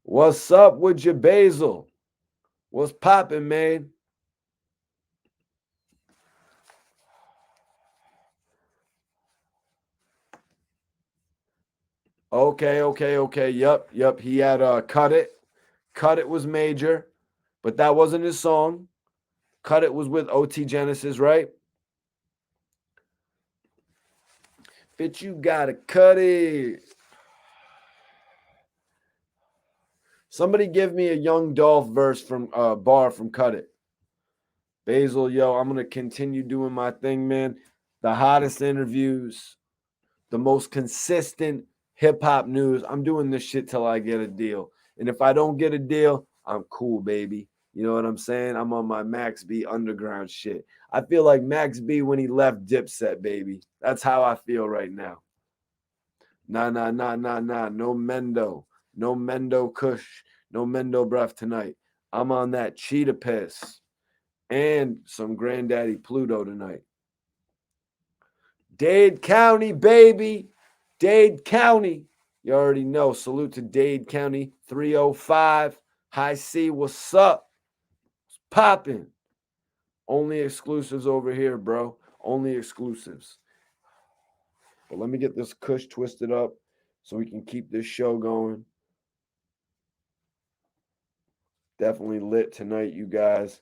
What's up with your basil? What's popping, man? Okay. Yep. He had Cut It. Cut It was major, but that wasn't his song. Cut It was with OT Genesis, right? Bitch, you gotta cut it. Somebody give me a Young Dolph verse from bar from Cut It. Basil, yo, I'm gonna continue doing my thing, man. The hottest interviews, the most consistent hip hop news. I'm doing this shit till I get a deal. And if I don't get a deal, I'm cool, baby. You know what I'm saying? I'm on my Max B underground shit. I feel like Max B when he left Dipset, baby. That's how I feel right now. Nah. No Mendo. No Mendo Kush. No Mendo breath tonight. I'm on that cheetah piss and some Granddaddy Pluto tonight. Dade County, baby. Dade County. You already know. Salute to Dade County 305. High C, what's up? It's popping. Only exclusives over here, bro. Only exclusives. But let me get this Kush twisted up so we can keep this show going. Definitely lit tonight, you guys.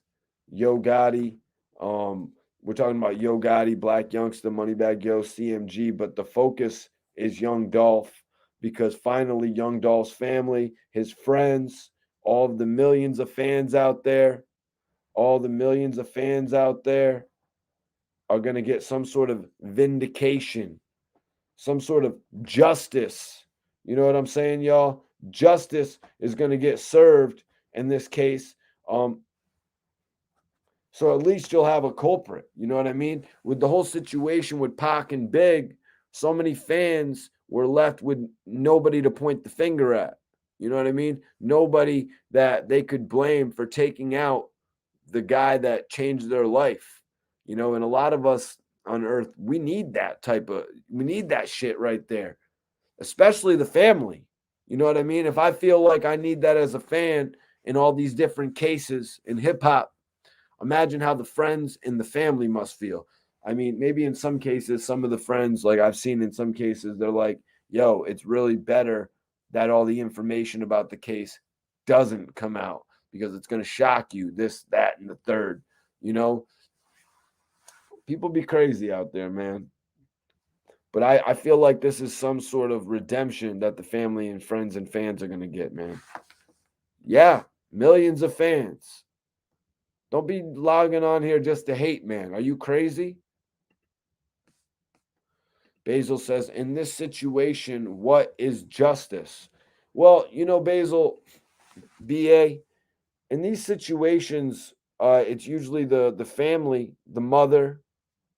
Yo Gotti. We're talking about Yo Gotti, Black Youngster, Moneybag Yo, CMG, but the focus is Young Dolph. because finally Young Dolph's family, his friends, all of the millions of fans out there, all the millions of fans out there are going to get some sort of vindication, some sort of justice. You know what I'm saying, y'all? Justice is going to get served in this case. Um, so at least you'll have a culprit. You know what I mean? With the whole situation with Pac and Big, so many fans were left with nobody to point the finger at. You know what I mean? Nobody that they could blame for taking out the guy that changed their life. You know, and a lot of us on earth, we need that shit right there, especially the family. You know what I mean? If I feel like I need that as a fan in all these different cases in hip hop, imagine how the friends and the family must feel. I mean, maybe in some cases, some of the friends, like I've seen in some cases, they're like, yo, it's really better that all the information about the case doesn't come out because it's going to shock you, this, that, and the third. You know, people be crazy out there, man. But I feel like this is some sort of redemption that the family and friends and fans are going to get, man. Yeah, millions of fans. Don't be logging on here just to hate, man. Are you crazy? Basil says, in this situation, what is justice? Well, you know, Basil, BA, in these situations, it's usually the family, the mother,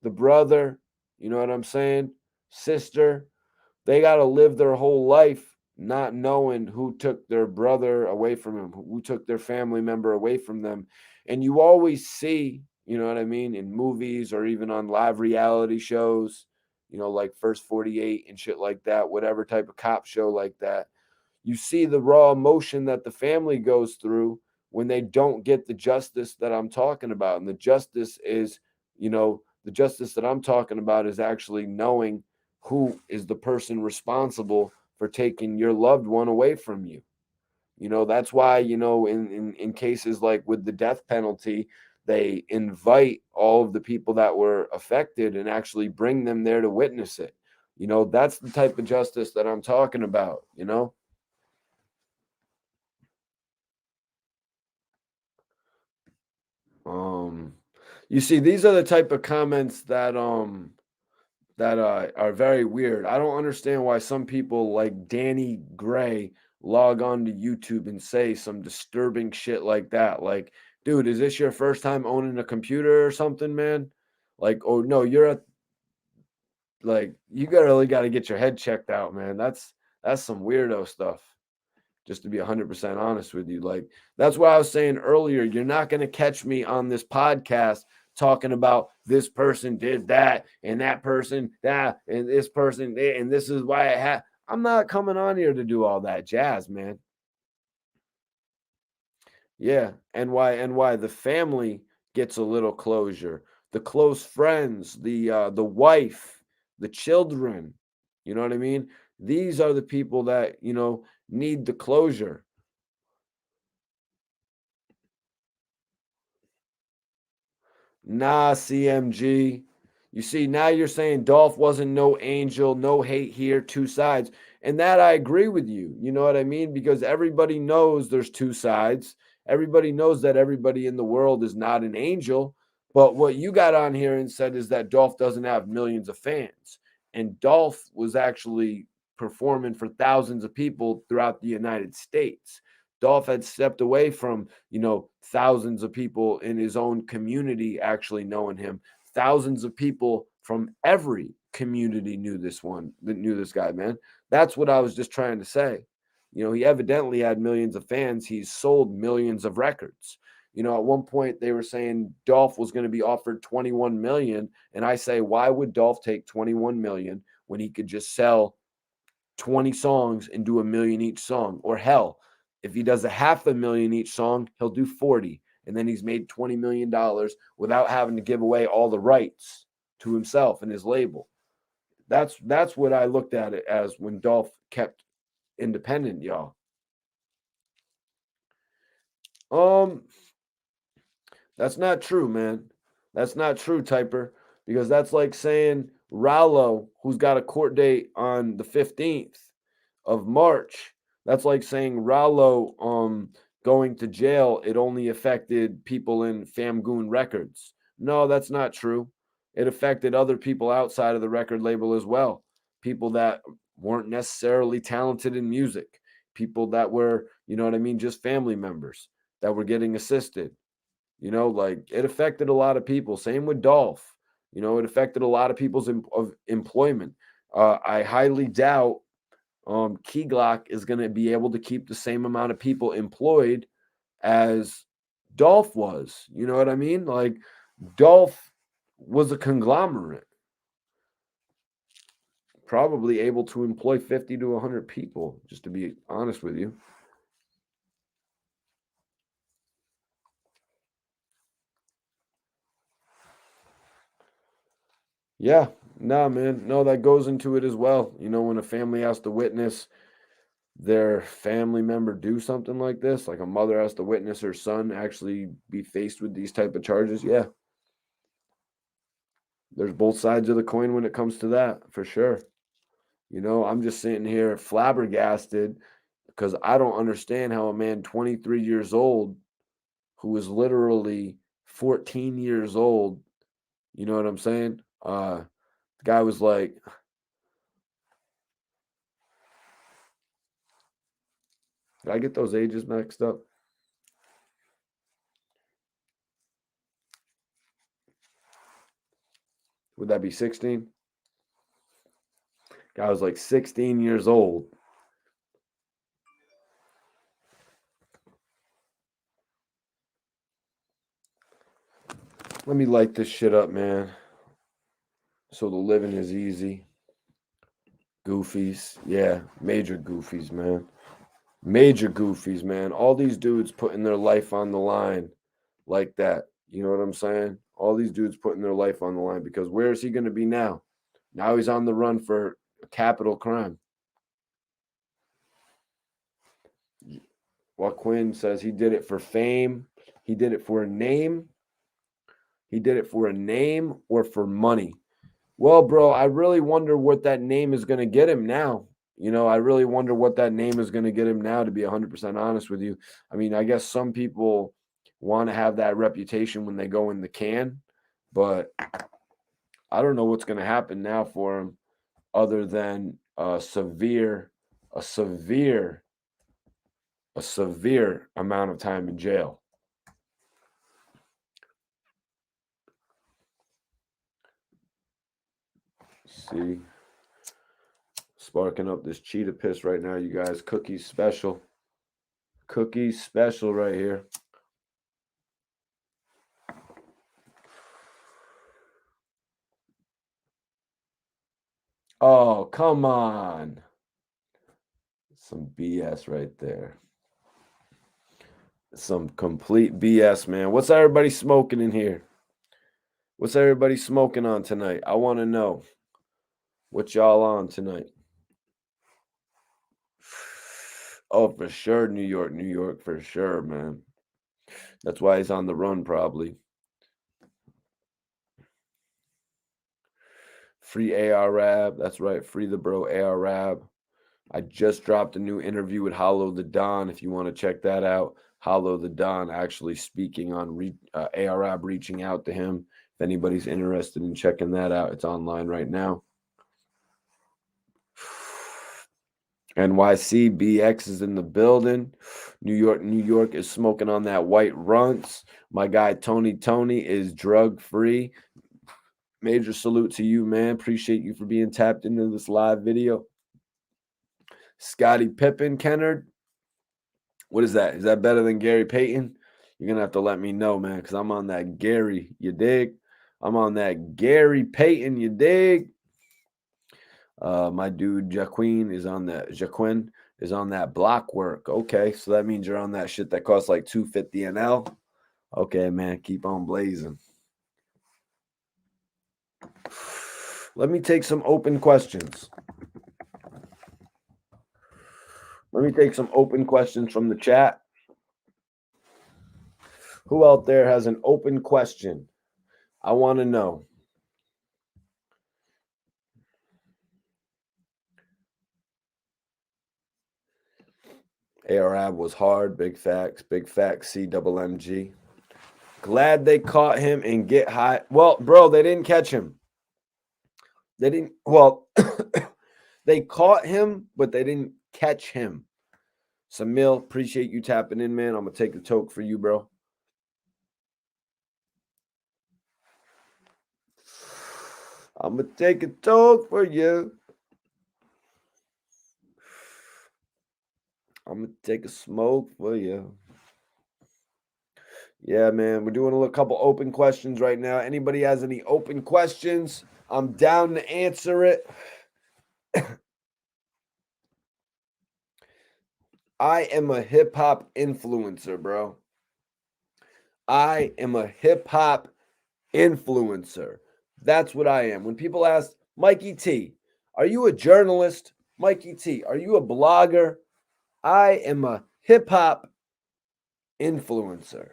the brother, you know what I'm saying? Sister. They got to live their whole life not knowing who took their brother away from them, who took their family member away from them. And you always see, you know what I mean, in movies or even on live reality shows, you know, like First 48 and shit like that, whatever type of cop show like that. You see the raw emotion that the family goes through when they don't get the justice that I'm talking about. And the justice is, you know, the justice that I'm talking about is actually knowing who is the person responsible for taking your loved one away from you. You know, that's why, you know, in cases like with the death penalty, they invite all of the people that were affected and actually bring them there to witness it. You know, that's the type of justice that I'm talking about, you know? Um, you see, these are the type of comments that are very weird. I don't understand why some people like Danny Gray log on to YouTube and say some disturbing shit like that. Like, dude, is this your first time owning a computer or something, man? Like, oh no, you're a like you gotta really got to get your head checked out, man. That's some weirdo stuff. Just to be 100% honest with you. Like, that's what I was saying earlier. You're not going to catch me on this podcast talking about this person did that and that person that and this person and this is why I had. I'm not coming on here to do all that jazz, man. Yeah, and why the family gets a little closure. The close friends, the wife, the children, you know what I mean? These are the people that, you know, need the closure. Nah, CMG. You see, now you're saying Dolph wasn't no angel, no hate here, two sides. And that I agree with you. You know what I mean? Because everybody knows there's two sides. Everybody knows that everybody in the world is not an angel. But what you got on here and said is that Dolph doesn't have millions of fans. And Dolph was actually performing for thousands of people throughout the United States. Dolph had stepped away from, you know, thousands of people in his own community actually knowing him. Thousands of people from every community knew this guy, man. That's what I was just trying to say. You know, he evidently had millions of fans. He's sold millions of records. You know, at one point they were saying Dolph was going to be offered 21 million. And I say, why would Dolph take 21 million when he could just sell 20 songs and do a million each song? Or hell, if he does a half a million each song, he'll do 40. And then he's made $20 million without having to give away all the rights to himself and his label. That's what I looked at it as when Dolph kept independent, y'all. Um, that's not true, man. That's not true, Typer, because that's like saying Ralo, who's got a court date on the 15th. of March. That's like saying Ralo going to jail, it only affected people in Famgoon Records. No, that's not true. It affected other people outside of the record label as well. People that weren't necessarily talented in music, people that were, you know what I mean, just family members that were getting assisted. You know, like it affected a lot of people. Same with Dolph. You know, it affected a lot of people's employment. I highly doubt Key Glock is going to be able to keep the same amount of people employed as Dolph was. You know what I mean? Like Dolph was a conglomerate, probably able to employ 50 to 100 people, just to be honest with you. Yeah, nah, man. No, that goes into it as well. You know, when a family has to witness their family member do something like this, like a mother has to witness her son actually be faced with these type of charges. Yeah, there's both sides of the coin when it comes to that, for sure. You know, I'm just sitting here flabbergasted because I don't understand how a man 23 years old who is literally 14 years old, you know what I'm saying? The guy was like, did I get those ages mixed up? Would that be 16? Guy was like 16 years old. Let me light this shit up, man. So the living is easy. Goofies. Yeah, major goofies, man. Major goofies, man. All these dudes putting their life on the line like that. You know what I'm saying? All these dudes putting their life on the line because where is he going to be now? Now he's on the run for a capital crime. Joaquin says he did it for fame. He did it for a name. He did it for a name or for money. Well, bro, I really wonder what that name is going to get him now. You know, I really wonder what that name is going to get him now, to be 100% honest with you. I mean, I guess some people want to have that reputation when they go in the can, but I don't know what's going to happen now for him other than a severe, a severe amount of time in jail. See, sparking up this cheetah piss right now, you guys. Cookies special. Cookies special right here. Oh, come on. Some BS right there. Some complete BS, man. What's everybody smoking in here? What's everybody smoking on tonight? I want to know what y'all on tonight. Oh, for sure, New York, New York, for sure, man. That's why he's on the run, probably. Free ARAB. That's right. Free the bro ARAB. I just dropped a new interview with Hollow the Don. If you want to check that out, Hollow the Don actually speaking on ARAB reaching out to him. If anybody's interested in checking that out, it's online right now. NYC BX is in the building. New York, New York is smoking on that white runts. My guy Tony is drug free. Major salute to you, man. Appreciate you for being tapped into this live video. Scottie Pippen, Kennard. What is that? Is that better than Gary Payton? You're gonna have to let me know, man, because I'm on that Gary. You dig? I'm on that Gary Payton. You dig? My dude Jaquin is on that block work. Okay, so that means you're on that shit that costs like $250 an L. Okay, man, keep on blazing. Let me take some open questions. Let me take some open questions from the chat. Who out there has an open question? I want to know. Arab was hard. Big facts. Big facts. C double MG. Glad they caught him and get high. Well, bro, they didn't catch him. They didn't. Well, they caught him, but they didn't catch him. Samil, appreciate you tapping in, man. I'm gonna take the toke for you, bro. I'm gonna take a toke for you. I'm gonna take a smoke for you. Yeah, man, we're doing a couple open questions right now. Anybody has any open questions? I'm down to answer it. I am a hip hop influencer, bro. I am a hip hop influencer. That's what I am. When people ask, Mikey T, are you a journalist? Mikey T, are you a blogger? I am a hip hop influencer.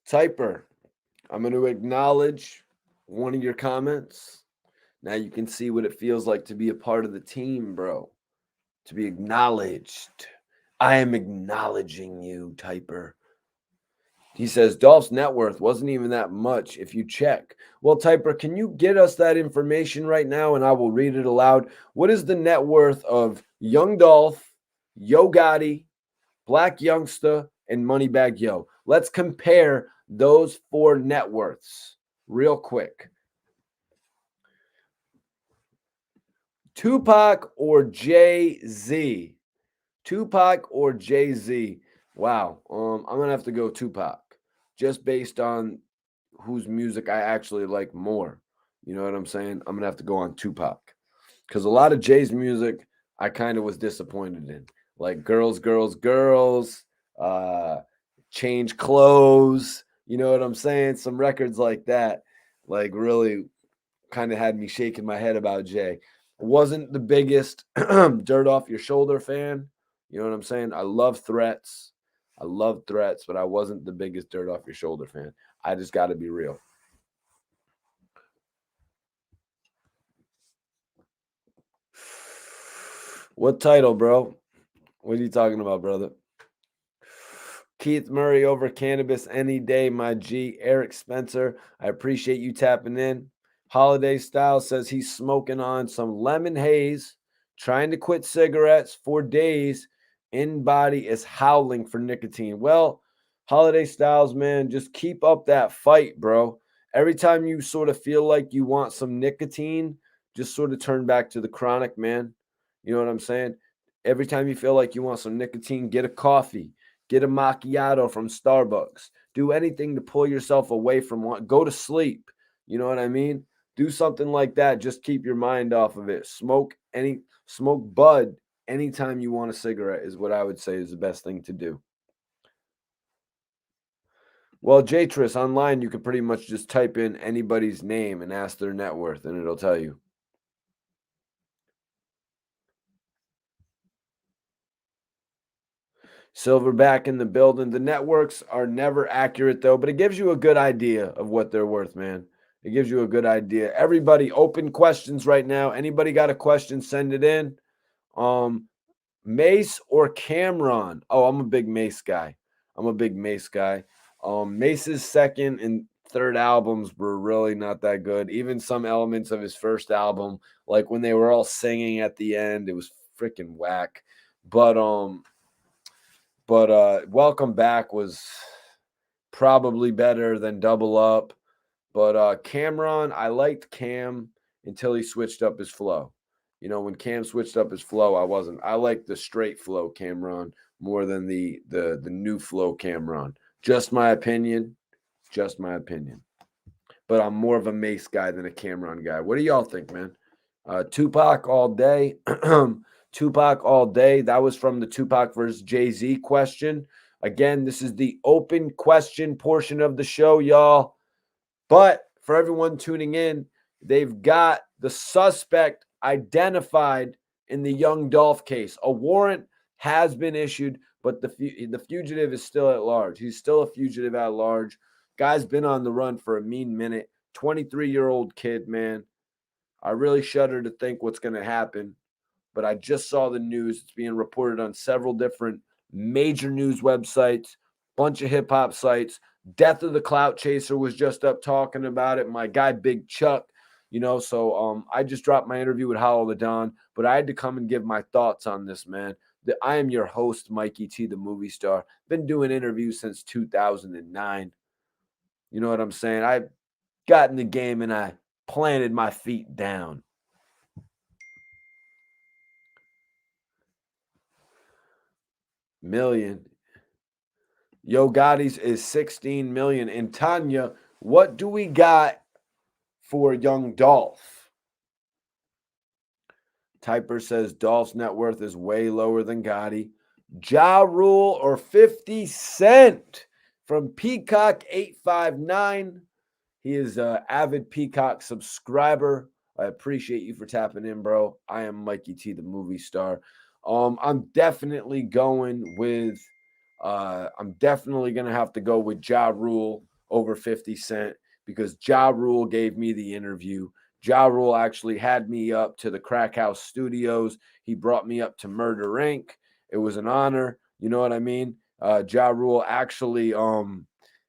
Typer, I'm going to acknowledge one of your comments. Now you can see what it feels like to be a part of the team, bro. To be acknowledged. I am acknowledging you, Typer. He says Dolph's net worth wasn't even that much if you check. Well, Typer, can you get us that information right now and I will read it aloud? What is the net worth of Young Dolph, Yo Gotti, Black Youngsta, and Moneybag Yo? Let's compare those four net worths real quick. Tupac or Jay-Z? Tupac or Jay-Z? Wow. I'm going to have to go Tupac just based on whose music I actually like more. You know what I'm saying? I'm going to have to go on Tupac because a lot of Jay's music I kind of was disappointed in. Like Girls, Girls, Girls, Change Clothes. You know what I'm saying? Some records like that, like really kind of had me shaking my head about Jay. Wasn't the biggest dirt off your shoulder fan. You know what I'm saying? I love Threats. But I wasn't the biggest dirt off your shoulder fan. I just got to be real. What title, bro? What are you talking about, brother? Keith Murray over cannabis any day, my G. Eric Spencer, I appreciate you tapping in. Holiday Style says he's smoking on some lemon haze, trying to quit cigarettes for days. In body is howling for nicotine. Well, Holiday Styles, man, just keep up that fight, bro. Every time you sort of feel like you want some nicotine, just sort of turn back to the chronic, man. You know what I'm saying? Every time you feel like you want some nicotine, get a coffee, get a macchiato from Starbucks. Do anything to pull yourself away from one. Go to sleep. You know what I mean? Do something like that. Just keep your mind off of it. Smoke bud anytime you want a cigarette is what I would say is the best thing to do. Well, Jatris, online, you can pretty much just type in anybody's name and ask their net worth, and it'll tell you. Silverback in the building. The networks are never accurate, though, but it gives you a good idea of what they're worth, man. It gives you a good idea. Everybody, open questions right now. Anybody got a question, send it in. Mace or Cameron? Oh, I'm a big Mace guy. Mace's second and third albums were really not that good. Even some elements of his first album, like when they were all singing at the end, it was freaking whack. But Welcome Back was probably better than Double Up. But Cameron, I liked Cam until he switched up his flow. You know, when Cam switched up his flow, I liked the straight flow Cameron more than the new flow Cameron. Just my opinion. But I'm more of a Mace guy than a Cameron guy. What do y'all think, man? Tupac all day. Tupac all day. That was from the Tupac versus Jay-Z question. Again, this is the open question portion of the show, y'all. But for everyone tuning in, they've got the suspect identified in the Young Dolph case. A warrant has been issued, but the fugitive is still at large. He's still a fugitive at large. Guy's been on the run for a mean minute. 23-year-old kid, man. I really shudder to think what's going to happen, but I just saw the news. It's being reported on several different major news websites, bunch of hip hop sites. Death of the Clout Chaser was just up talking about it. My guy Big Chuck, so I just dropped my interview with Hollow the Don, but I had to come and give my thoughts on this, man. I am your host, Mikey T, the movie star. Been doing interviews since 2009. You know what I'm saying? I got in the game and I planted my feet down. Million. Yo Gotti's is 16 million. And Tanya, what do we got for young Dolph? Typer says Dolph's net worth is way lower than Gotti. Ja Rule or 50 Cent from Peacock 859. He is an avid Peacock subscriber. I appreciate you for tapping in, bro. I am Mikey T, the movie star. I'm definitely going with I'm definitely gonna have to go with Ja Rule over 50 Cent because Ja Rule gave me the interview. Ja Rule actually had me up to the Crack House Studios. He brought me up to Murder Inc. It was an honor. You know what I mean? Ja Rule actually,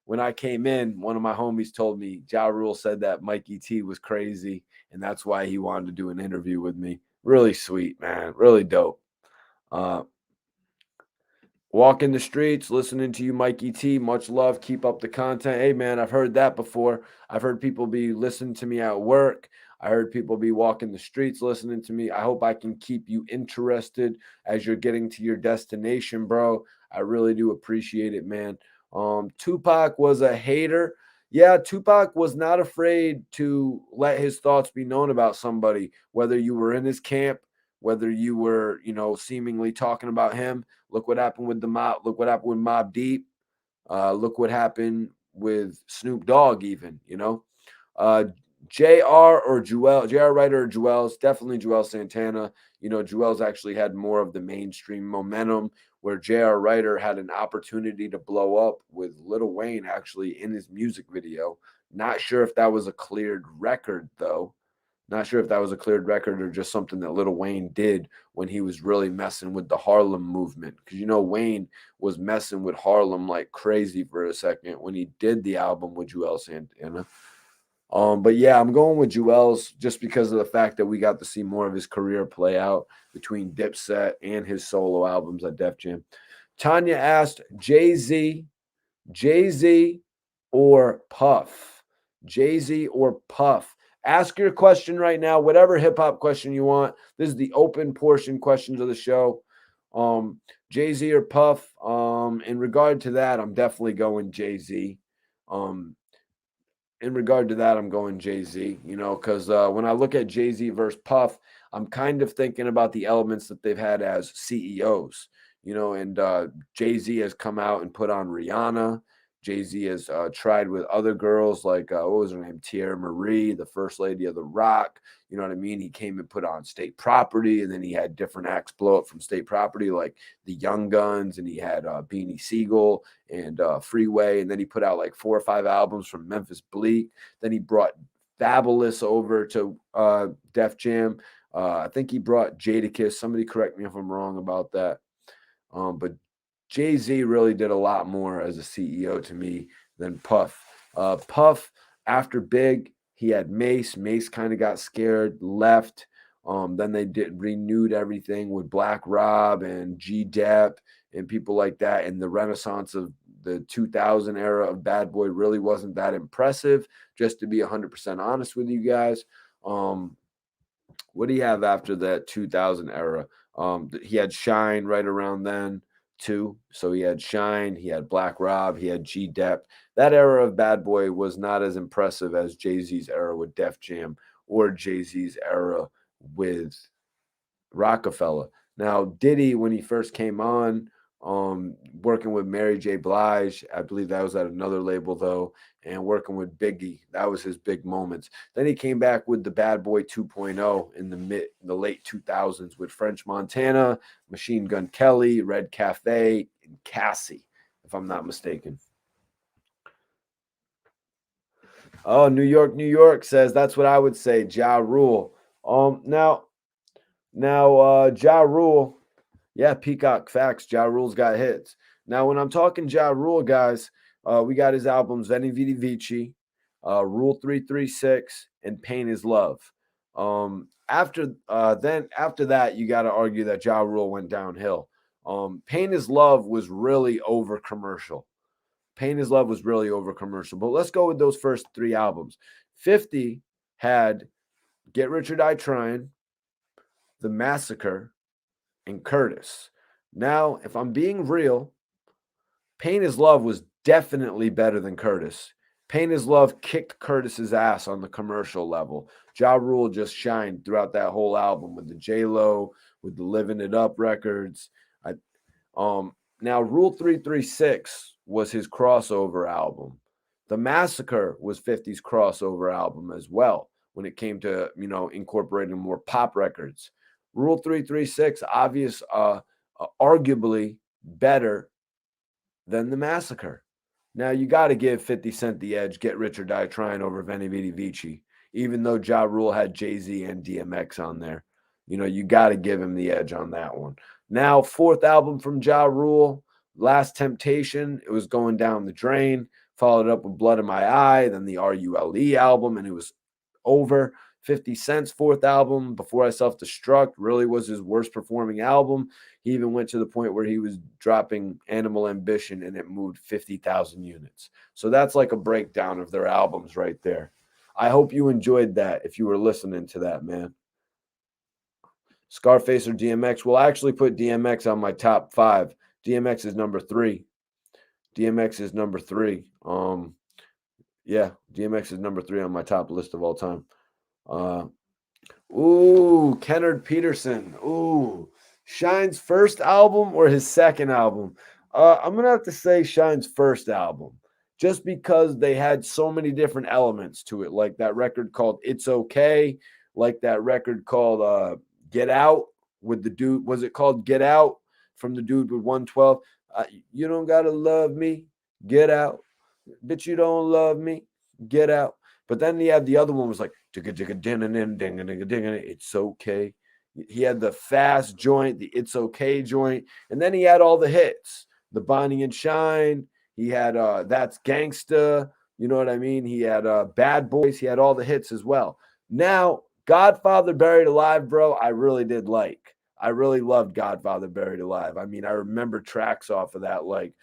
when I came in, one of my homies told me Ja Rule said that Mikey T was crazy, and that's why he wanted to do an interview with me. Really sweet, man. Really dope. Walking the streets, listening to you, Mikey T. Much love. Keep up the content. Hey, man, I've heard that before. I've heard people be listening to me at work. I heard people be walking the streets listening to me. I hope I can keep you interested as you're getting to your destination, bro. I really do appreciate it, man. Tupac was a hater. Yeah, Tupac was not afraid to let his thoughts be known about somebody, whether you were in his camp, whether you were, seemingly talking about him. Look what happened with the mob. Look what happened with Mobb Deep. Look what happened with Snoop Dogg, even, JR or Joel, JR Writer or Joel's, definitely Joel Santana. Joel's actually had more of the mainstream momentum where JR Writer had an opportunity to blow up with Lil Wayne actually in his music video. Not sure if that was a cleared record, though. Not sure if that was a cleared record or just something that Lil Wayne did when he was really messing with the Harlem movement. Because Wayne was messing with Harlem like crazy for a second when he did the album with Joel Santana. But yeah, I'm going with Joel's just because of the fact that we got to see more of his career play out between Dipset and his solo albums at Def Jam. Tanya asked Jay-Z or Puff? Jay-Z or Puff? Ask your question right now, whatever hip hop question you want. This is the open portion questions of the show. Jay-Z or Puff? In regard to that, I'm definitely going Jay-Z. In regard to that, I'm going Jay-Z, because when I look at Jay-Z versus Puff, I'm kind of thinking about the elements that they've had as CEOs, and Jay-Z has come out and put on Rihanna. Jay-Z has tried with other girls like, what was her name? Tierra Marie, the first lady of The Rock. You know what I mean? He came and put on State Property, and then he had different acts blow up from State Property, like the Young Guns, and he had Beanie Siegel and Freeway, and then he put out like 4 or 5 albums from Memphis Bleak. Then he brought Fabulous over to Def Jam. I think he brought Jadakiss. Somebody correct me if I'm wrong about that. But Jay-Z really did a lot more as a CEO to me than Puff. Puff, after Big, he had Mace. Mace kind of got scared, left. Then they renewed everything with Black Rob and G-Dep and people like that. And the renaissance of the 2000 era of Bad Boy really wasn't that impressive, just to be 100% honest with you guys. What do you have after that 2000 era? He had Shine right around then too. So he had Shine, he had Black Rob, he had G-Dep. That era of Bad Boy was not as impressive as Jay-Z's era with Def Jam or Jay-Z's era with Rockefeller. Now, Diddy, when he first came on, working with Mary J. Blige, I believe that was at another label though, and working with Biggie, that was his big moments. Then he came back with the Bad Boy 2.0 in the late 2000s with French Montana, Machine Gun Kelly, Red Cafe, and Cassie, if I'm not mistaken. Oh, New York says that's what I would say. Ja Rule. Now, Ja Rule. Yeah, Peacock facts. Ja Rule's got hits. Now, when I'm talking Ja Rule, guys, we got his albums Veni Vidi Vici, Rule 336, and Pain is Love. After that, you got to argue that Ja Rule went downhill. Pain is Love was really over commercial. Pain is Love was really over commercial. But let's go with those first three albums. 50 had Get Rich or Die Trying, The Massacre, and Curtis. Now, if I'm being real, Pain is Love was definitely better than Curtis. Pain is Love kicked Curtis's ass on the commercial level. Ja Rule just shined throughout that whole album with the J-Lo, with the Living It Up records. I, Now Rule 336 was his crossover album. The Massacre was 50's crossover album as well when it came to, incorporating more pop records. Rule 336, arguably better than The Massacre. Now, you got to give 50 Cent the edge, Get Rich or Die Trying over Veni Vidi Vici, even though Ja Rule had Jay-Z and DMX on there. You got to give him the edge on that one. Now, fourth album from Ja Rule, Last Temptation, it was going down the drain, followed up with Blood in My Eye, then the RULE album, and it was over. 50 Cent's fourth album, Before I Self-Destruct, really was his worst performing album. He even went to the point where he was dropping Animal Ambition and it moved 50,000 units. So that's like a breakdown of their albums right there. I hope you enjoyed that if you were listening to that, man. Scarface or DMX? We'll actually put DMX on my top 5. DMX is number 3. DMX is number 3. Yeah, DMX is number 3 on my top list of all time. Kennard Peterson. Shine's first album or his second album? I'm gonna have to say Shine's first album, just because they had so many different elements to it, like that record called "It's Okay," like that record called "Get Out" with the dude. Was it called "Get Out" from the dude with 112? You don't gotta love me, get out. Bitch, you don't love me, get out. But then he had the other one was like it's okay. He had the fast joint, the It's Okay joint, and then he had all the hits, the Bonnie and Shine. He had That's Gangsta. You know what I mean? He had Bad Boys. He had all the hits as well. Now, Godfather Buried Alive, bro, I really did like. I really loved Godfather Buried Alive. I mean, I remember tracks off of that, like,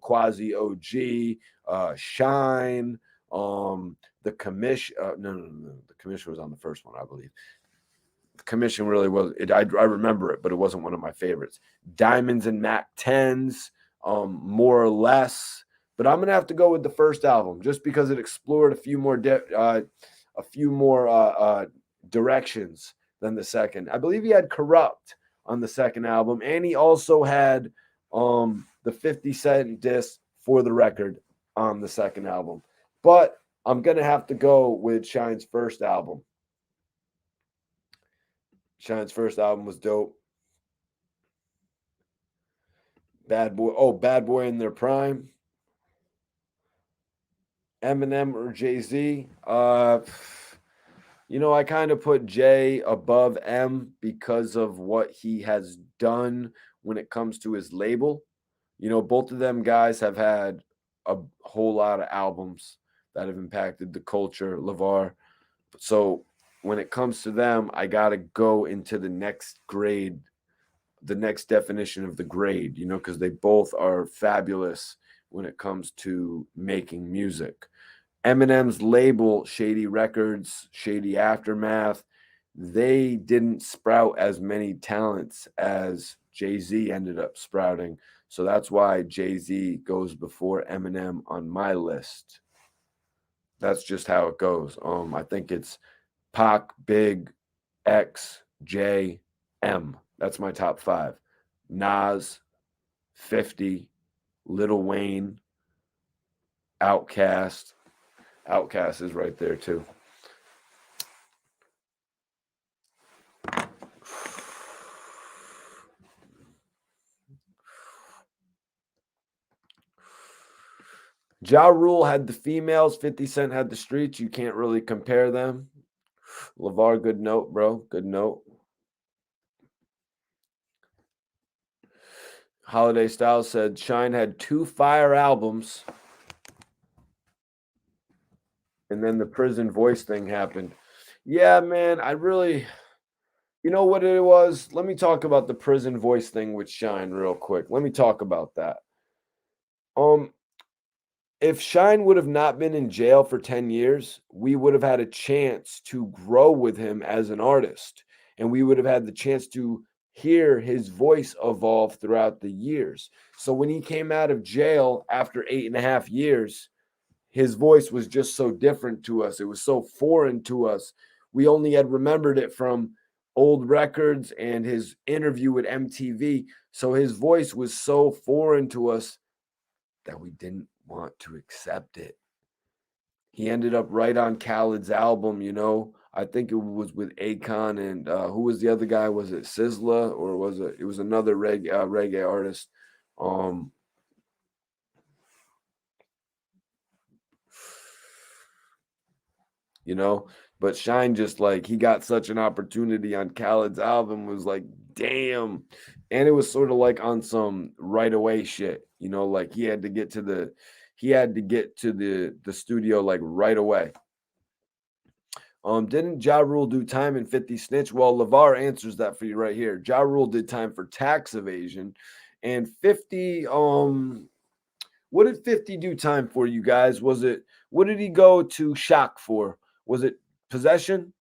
Quasi OG, Shine, the Commission. No. The Commission was on the first one, I believe. The Commission really was. I remember it, but it wasn't one of my favorites. Diamonds and Mac 10s, more or less. But I'm gonna have to go with the first album just because it explored a few more directions than the second. I believe he had Corrupt on the second album, and he also had the 50 Cent disc For the Record on the second album. But I'm gonna have to go with Shine's first album. Shine's first album was dope. Bad Boy in Their Prime. Eminem or Jay-Z? I kind of put Jay above M because of what he has done when it comes to his label. Both of them guys have had a whole lot of albums that have impacted the culture, LeVar. So when it comes to them, I got to go into the next grade, the next definition of the grade, because they both are fabulous when it comes to making music. Eminem's label, Shady Records, Shady Aftermath, they didn't sprout as many talents as Jay-Z ended up sprouting. So that's why Jay-Z goes before Eminem on my list. That's just how it goes. I think it's Pac, Big, X, J, M. That's my top 5. Nas, 50, Lil Wayne, Outkast. Outkast is right there too. Ja Rule had the females, 50 Cent had the streets. You can't really compare them. LeVar, good note, bro. Good note. Holiday Styles said Shine had 2 fire albums, and then the prison voice thing happened. Yeah, man, you know what it was? Let me talk about the prison voice thing with Shine real quick. Let me talk about that. Um, if Shine would have not been in jail for 10 years, we would have had a chance to grow with him as an artist. And we would have had the chance to hear his voice evolve throughout the years. So when he came out of jail after 8.5 years, his voice was just so different to us. It was so foreign to us. We only had remembered it from old records and his interview with MTV. So his voice was so foreign to us that we didn't want to accept it. He ended up right on Khaled's album, you know. I think it was with Akon and who was the other guy? Was it Sizzla or was it? It was another reggae artist. Um, you know. But Shine just like he got such an opportunity on Khaled's album was like, damn. And it was sort of like on some right away shit, you know, like he had to get to the studio like right away. Didn't Ja Rule do time in 50 snitch? Well, LeVar answers that for you right here. Ja Rule did time for tax evasion, and 50 what did 50 do time for, you guys? Was it what did he go to shock for? Was it possession?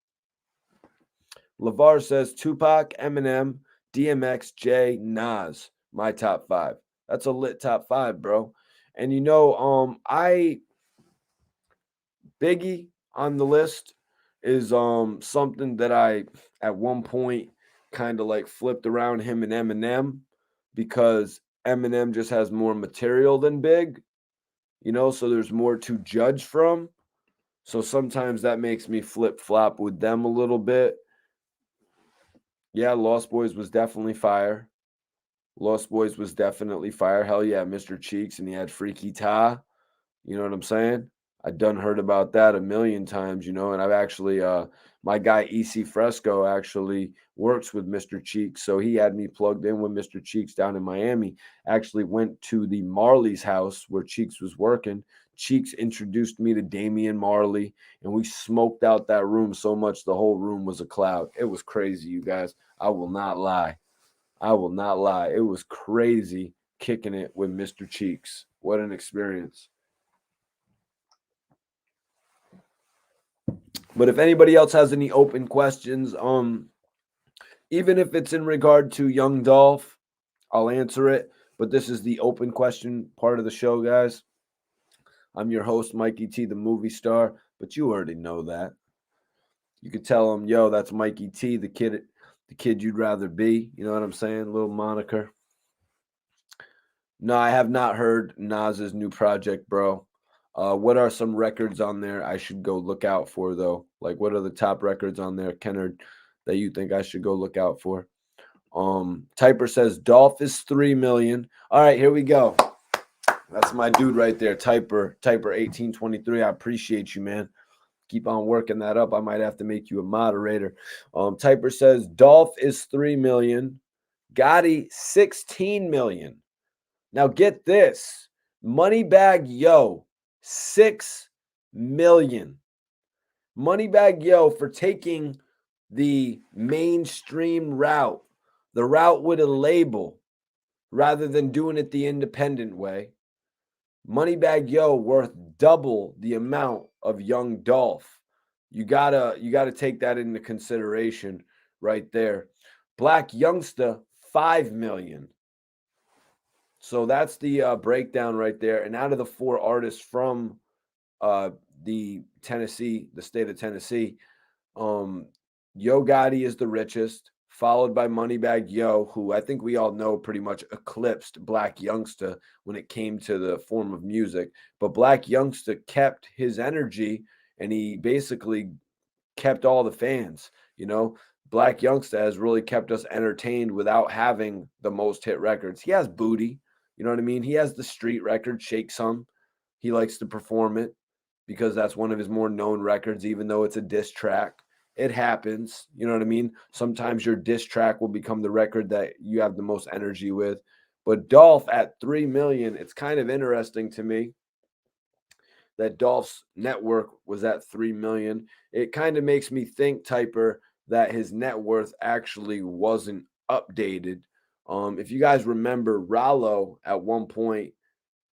LeVar says Tupac, Eminem, DMX, J, Nas. My top 5. That's a lit top 5, bro. And you know, I Biggie on the list is something that I at one point kind of like flipped around him and Eminem because Eminem just has more material than Big, you know, so there's more to judge from. So sometimes that makes me flip flop with them a little bit. Yeah, Lost Boys was definitely fire. Lost Boys was definitely fire. Hell yeah, Mr. Cheeks, and he had Freaky Ta. You know what I'm saying? I done heard about that a million times, you know, and I've actually my guy EC Fresco actually works with Mr. Cheeks, so he had me plugged in with Mr. Cheeks down in Miami. Actually went to the Marley's house where Cheeks was working. Cheeks introduced me to Damian Marley, and we smoked out that room so much the whole room was a cloud. It was crazy, you guys. I will not lie. I will not lie. It was crazy kicking it with Mr. Cheeks. What an experience. But if anybody else has any open questions, even if it's in regard to young Dolph, I'll answer it. But this is the open question part of the show, guys. I'm your host, Mikey T, the movie star, but you already know that. You could tell them, yo, that's Mikey T, the kid you'd rather be. You know what I'm saying? Little moniker. No, I have not heard Nas's new project, bro. What are some records on there I should go look out for, though? Like, what are the top records on there, Kennard, that you think I should go look out for? Typer says Dolph is 3 million. All right, here we go. That's my dude right there, Typer 1823. I appreciate you, man. Keep on working that up. I might have to make you a moderator. Typer says Dolph is 3 million. Gotti 16 million. Now get this. Moneybag Yo, 6 million. Moneybag Yo for taking the mainstream route, the route with a label, rather than doing it the independent way. Moneybag Yo worth double the amount of Young Dolph. You gotta take that into consideration right there. Black Youngster, 5 million. So that's the breakdown right there. And out of the 4 artists from the state of Tennessee, Yo Gotti is the richest, followed by Moneybag Yo, who I think we all know pretty much eclipsed Black Youngster when it came to the form of music. But Black Youngster kept his energy and he basically kept all the fans, you know. Black Youngster has really kept us entertained without having the most hit records. He has Booty, you know what I mean? He has the street record, Shake Some. He likes to perform it because that's one of his more known records, even though it's a diss track. It happens. You know what I mean? Sometimes your diss track will become the record that you have the most energy with. But Dolph at 3 million, it's kind of interesting to me that Dolph's net worth was at 3 million. It kind of makes me think, Typer, that his net worth actually wasn't updated. If you guys remember, Ralo at one point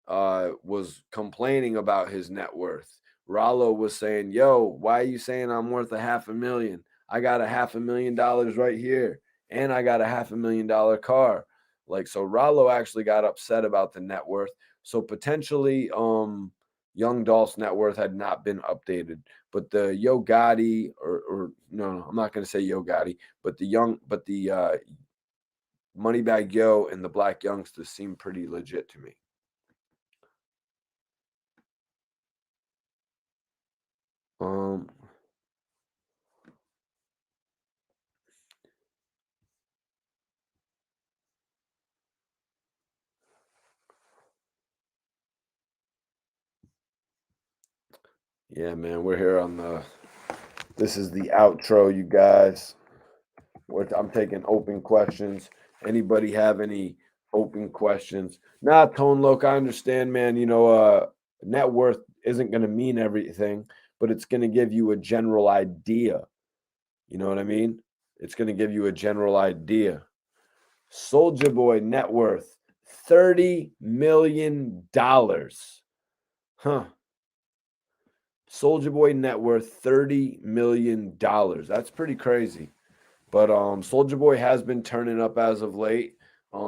was complaining about his net worth. Ralo was saying, "Yo, why are you saying I'm worth a half a million? I got a $500,000 right here, and I got a $500,000 car." Like, so Ralo actually got upset about the net worth. So potentially, Young Dolph's net worth had not been updated, but the Yo Gotti, or no, I'm not going to say Yo Gotti, but the Moneybag Yo and the Black Youngsters seem pretty legit to me. Um, yeah, man, we're here on the. This is the outro, you guys. I'm taking open questions. Anybody have any open questions? Nah, Tone Loc, I understand, man. Net worth isn't going to mean everything, but it's going to give you a general idea. You know what I mean? It's going to give you a general idea. Soldier Boy net worth $30 million. Huh. Soldier Boy net worth $30 million. That's pretty crazy. But Soldier Boy has been turning up as of late.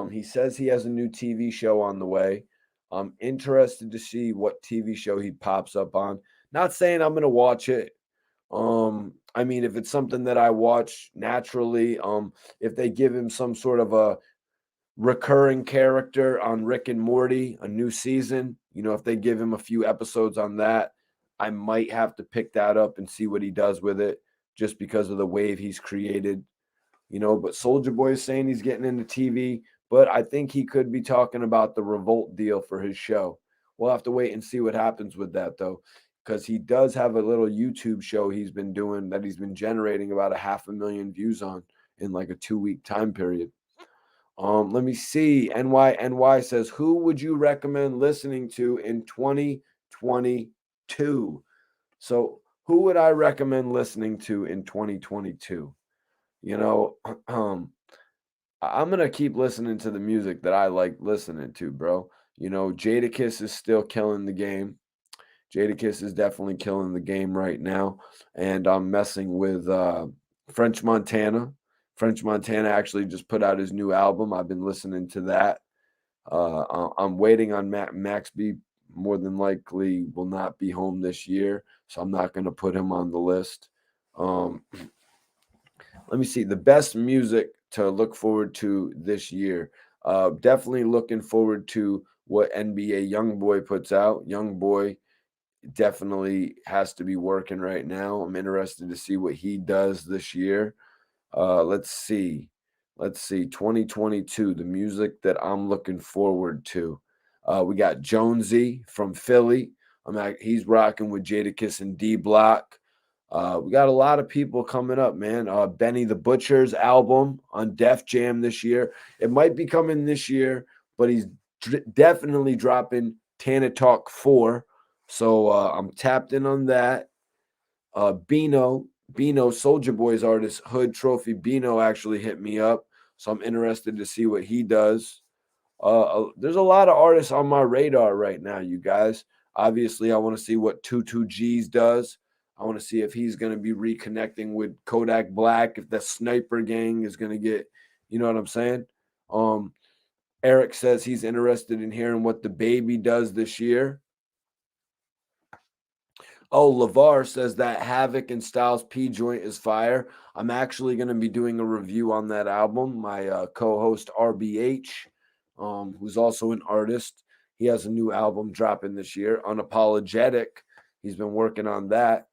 He says he has a new TV show on the way. I'm interested to see what TV show he pops up on. Not saying I'm gonna watch it. I mean, if it's something that I watch naturally, if they give him some sort of a recurring character on Rick and Morty, a new season, if they give him a few episodes on that, I might have to pick that up and see what he does with it, just because of the wave he's created. But Soldier Boy is saying he's getting into TV, but I think he could be talking about the Revolt deal for his show. We'll have to wait and see what happens with that, though, because he does have a little YouTube show he's been doing that he's been generating about a 500,000 views on in like a 2-week time period. Let me see. NY says, who would you recommend listening to in 2022? So, who would I recommend listening to in 2022? You know, I'm gonna keep listening to the music that I like listening to, bro. Jadakiss is still killing the game. Jadakiss is definitely killing the game right now, and I'm messing with French Montana. French Montana actually just put out his new album. I've been listening to that. I'm waiting on Max B. More than likely will not be home this year, so I'm not going to put him on the list. Let me see the best music to look forward to this year. Definitely looking forward to what NBA YoungBoy puts out. YoungBoy definitely has to be working right now. I'm interested to see what he does this year. Let's see. 2022, the music that I'm looking forward to. We got Jonesy from Philly. He's rocking with Jadakiss and D Block. We got a lot of people coming up, man. Benny the Butcher's album on Def Jam this year. It might be coming this year, but he's definitely dropping Tana Talk 4. So I'm tapped in on that. Bino, Soldier Boy's artist, Hood Trophy Bino actually hit me up. So I'm interested to see what he does. There's a lot of artists on my radar right now, you guys. Obviously, I want to see what 22G's does. I want to see if he's going to be reconnecting with Kodak Black, if the Sniper Gang is going to get, you know what I'm saying? Eric says he's interested in hearing what the Baby does this year. Oh, LeVar says that Havoc and Styles P joint is fire. I'm actually going to be doing a review on that album. My co-host RBH, who's also an artist, he has a new album dropping this year, Unapologetic. He's been working on that.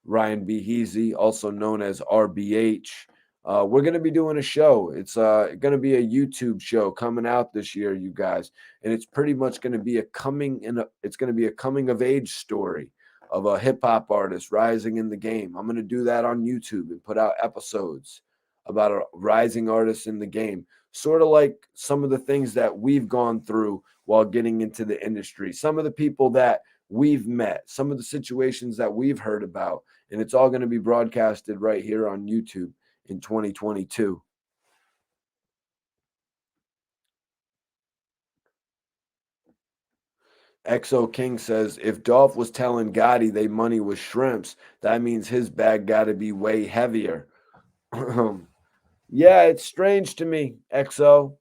Ryan B. Heasy, also known as RBH. We're going to be doing a show. It's going to be a YouTube show coming out this year, you guys, and it's pretty much going to be it's going to be a coming of age story of a hip hop artist rising in the game. I'm going to do that on YouTube and put out episodes about a rising artist in the game, sort of like some of the things that we've gone through while getting into the industry, some of the people that we've met, some of the situations that we've heard about, and it's all going to be broadcasted right here on YouTube in 2022. XO King says if Dolph was telling Gotti they money was shrimps, that means his bag got to be way heavier. Yeah, it's strange to me, XO.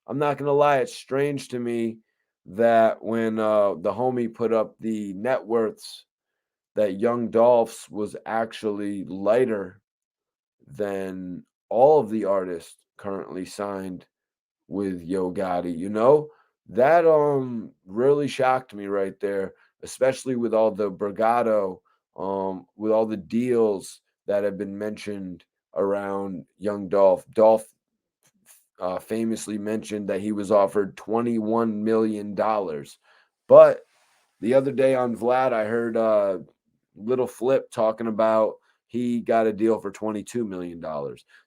I'm not gonna lie, it's strange to me that when the homie put up the net worths, that Young Dolph's was actually lighter than all of the artists currently signed with Yo Gotti, that really shocked me right there, especially with all the brigado, with all the deals that have been mentioned around Young Dolph. Dolph famously mentioned that he was offered $21 million, but the other day on Vlad, I heard Little Flip talking about he got a deal for $22 million.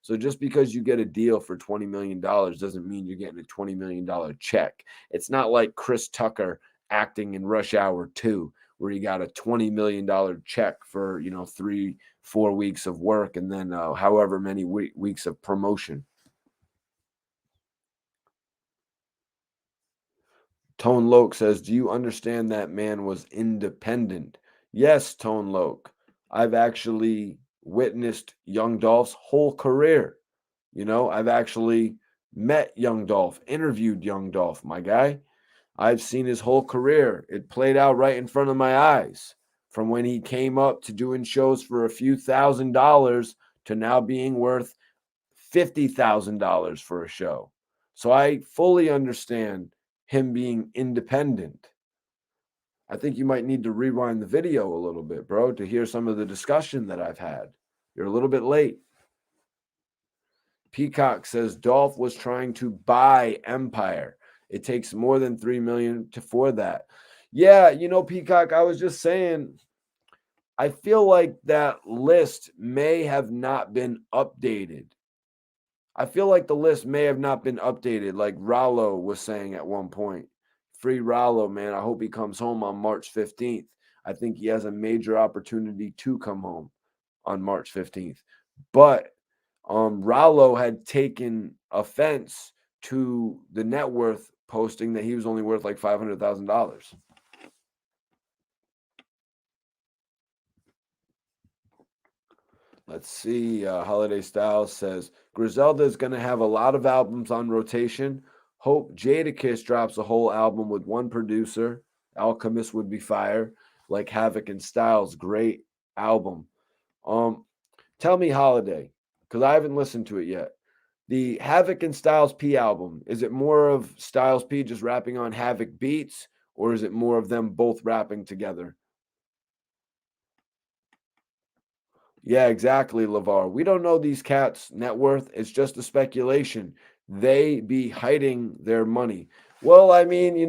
So just because you get a deal for $20 million doesn't mean you're getting a $20 million check. It's not like Chris Tucker acting in Rush Hour 2, where he got a $20 million check for 3-4 weeks of work and then however many weeks of promotion. Tone Loke says, do you understand that man was independent? Yes, Tone Loke. I've actually witnessed Young Dolph's whole career. I've actually met Young Dolph, interviewed Young Dolph, my guy. I've seen his whole career. It played out right in front of my eyes. From when he came up to doing shows for a few $1,000s to now being worth $50,000 for a show. So I fully understand him being independent. I think you might need to rewind the video a little bit, bro, to hear some of the discussion that I've had. You're a little bit late. Peacock says Dolph was trying to buy Empire. It takes more than 3 million for that. Yeah, Peacock, I was just saying, I feel like that list may have not been updated. I feel like the list may have not been updated, like Ralo was saying at one point. Free Ralo, man. I hope he comes home on March 15th. I think he has a major opportunity to come home on March 15th. But Ralo had taken offense to the net worth posting that he was only worth like $500,000. Let's see. Holiday Styles says Griselda is going to have a lot of albums on rotation. Hope Jadakiss drops a whole album with one producer. Alchemist would be fire. Like Havoc and Styles, great album. Um, Tell me, Holiday, because I haven't listened to it yet. The Havoc and Styles P album, is it more of Styles P just rapping on Havoc beats, or is it more of them both rapping together? Yeah, exactly, LeVar. We don't know these cats' net worth. It's just a speculation. They be hiding their money. Well, I mean,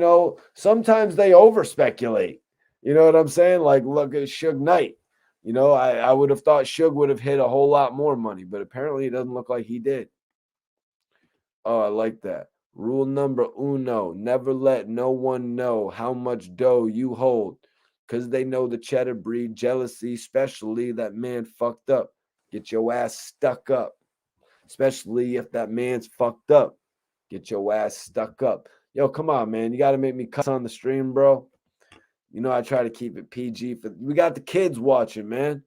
sometimes they over speculate. You know what I'm saying? Like, look at Suge Knight. I would have thought Suge would have hit a whole lot more money, but apparently it doesn't look like he did. Oh, I like that. Rule number uno, never let no one know how much dough you hold. Because they know the cheddar breed jealousy, especially that man fucked up. Get your ass stuck up. Especially if that man's fucked up. Get your ass stuck up. Yo, come on, man. You got to make me cuss on the stream, bro. I try to keep it PG. We got the kids watching, man.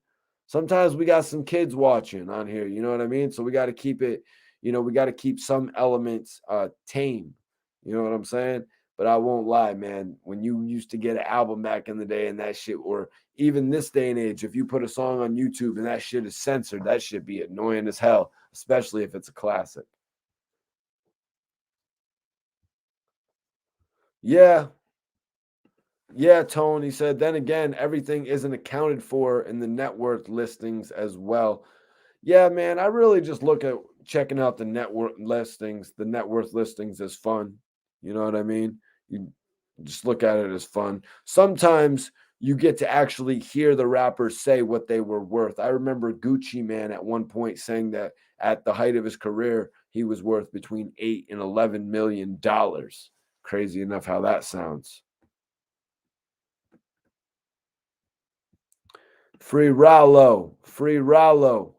Sometimes we got some kids watching on here. You know what I mean? So we got to keep it. We got to keep some elements tame. You know what I'm saying? But I won't lie, man. When you used to get an album back in the day and that shit, or even this day and age, if you put a song on YouTube and that shit is censored, that should be annoying as hell, especially if it's a classic. Yeah, yeah, Tony said. Then again, everything isn't accounted for in the net worth listings as well. Yeah, man, I really just look at checking out the net worth listings as fun. You know what I mean? You just look at it as fun. Sometimes you get to actually hear the rappers say what they were worth. I remember Gucci Man at one point saying that at the height of his career, he was worth between 8 and 11 million dollars. Crazy enough how that sounds. Free Ralo, free Ralo.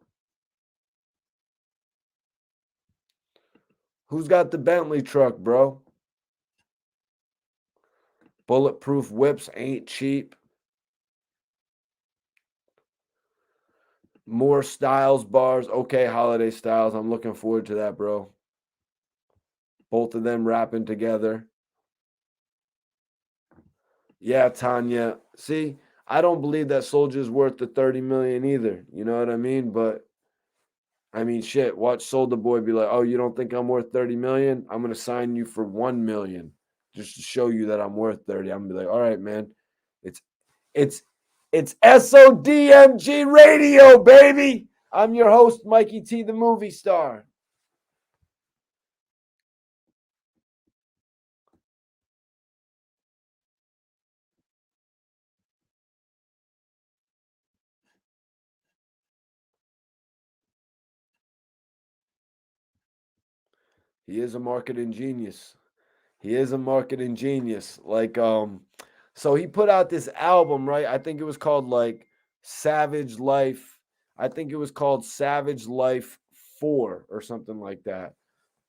Who's got the Bentley truck, bro? Bulletproof whips ain't cheap. More Styles bars. Okay, Holiday Styles. I'm looking forward to that, bro. Both of them rapping together. Yeah, Tanya. See, I don't believe that Soldier's worth the 30 million either. You know what I mean? But I mean, shit, watch Soldier Boy be like, "Oh, you don't think I'm worth 30 million? I'm going to sign you for 1 million just to show you that I'm worth 30." I'm going to be like, "All right, man. It's it's it's SODMG Radio, baby. I'm your host, Mikey T, the movie star." He is a marketing genius. He is a marketing genius. So he put out this album, right? I think it was called like Savage Life. I think it was called Savage Life 4 or something like that.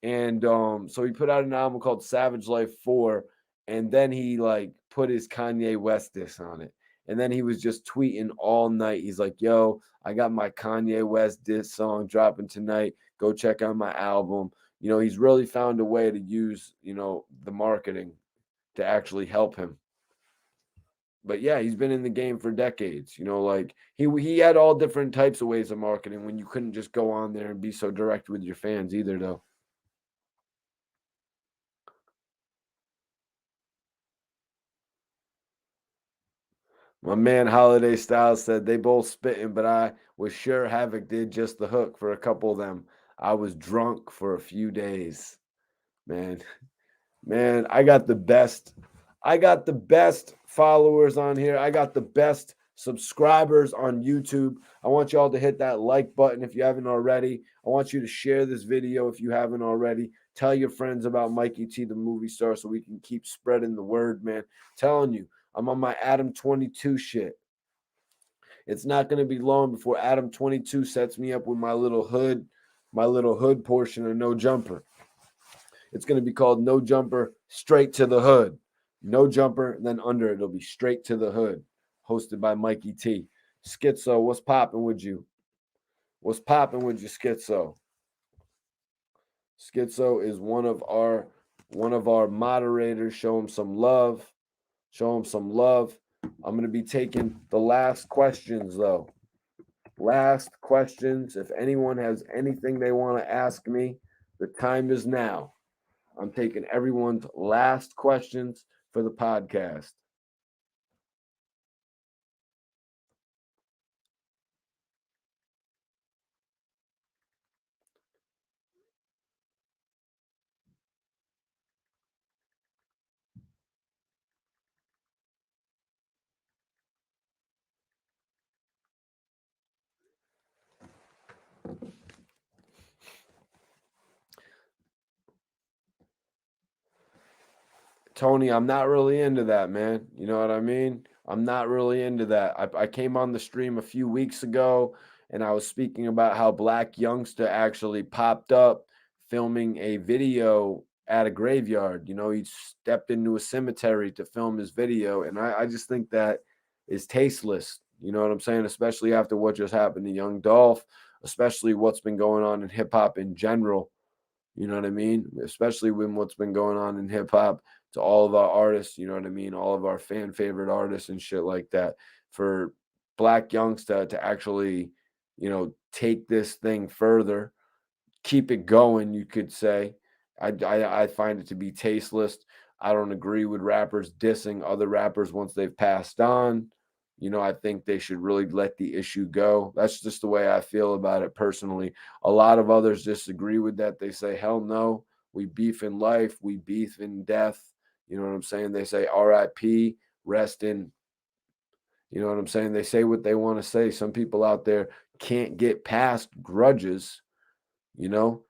And so he put out an album called Savage Life 4, and then he like put his Kanye West diss on it. And then he was just tweeting all night. He's like, "Yo, I got my Kanye West diss song dropping tonight. Go check out my album." He's really found a way to use, the marketing to actually help him. But yeah, he's been in the game for decades. Like he had all different types of ways of marketing when you couldn't just go on there and be so direct with your fans either, though. My man Holiday Styles said they both spitting, but I was sure Havoc did just the hook for a couple of them. I was drunk for a few days. Man, man, I got the best followers on here. I got the best subscribers on YouTube. I want y'all to hit that like button if you haven't already. I want you to share this video if you haven't already. Tell your friends about Mikey T, the movie star, so we can keep spreading the word, man. Telling you, I'm on my Adam 22 shit. It's not going to be long before Adam 22 sets me up with my little hood portion of No Jumper. It's going to be called No Jumper Straight to the Hood. No Jumper, then under it'll be Straight to the Hood, hosted by Mikey T. Schizo, what's popping with you? What's popping with you, Schizo? Schizo is one of our moderators. Show him some love. Show him some love. I'm going to be taking the last questions though. Last questions. If anyone has anything they want to ask me, the time is now. I'm taking everyone's last questions for the podcast. Tony, I'm not really into that, man. You know what I mean? I'm not really into that. I came on the stream a few weeks ago and I was speaking about how Black Youngster actually popped up filming a video at a graveyard. He stepped into a cemetery to film his video. And I just think that is tasteless. You know what I'm saying? Especially after what just happened to Young Dolph, especially what's been going on in hip hop in general. You know what I mean? Especially when what's been going on in hip hop to all of our artists, you know what I mean? All of our fan favorite artists and shit like that. For Black Youngster to actually, take this thing further, keep it going, you could say. I find it to be tasteless. I don't agree with rappers dissing other rappers once they've passed on. I think they should really let the issue go. That's just the way I feel about it personally. A lot of others disagree with that. They say, hell no, we beef in life, we beef in death. You know what I'm saying? They say RIP, rest in, you know what I'm saying? They say what they want to say. Some people out there can't get past grudges, you know?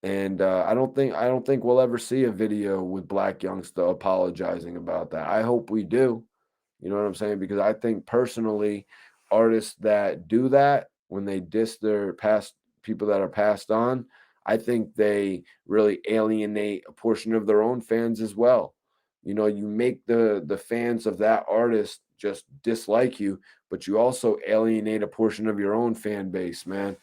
And I don't think we'll ever see a video with Black Youngster apologizing about that. I hope we do. You know what I'm saying? Because I think personally, artists that do that when they diss their past people that are passed on, I think they really alienate a portion of their own fans as well. You make the fans of that artist just dislike you, but you also alienate a portion of your own fan base, man.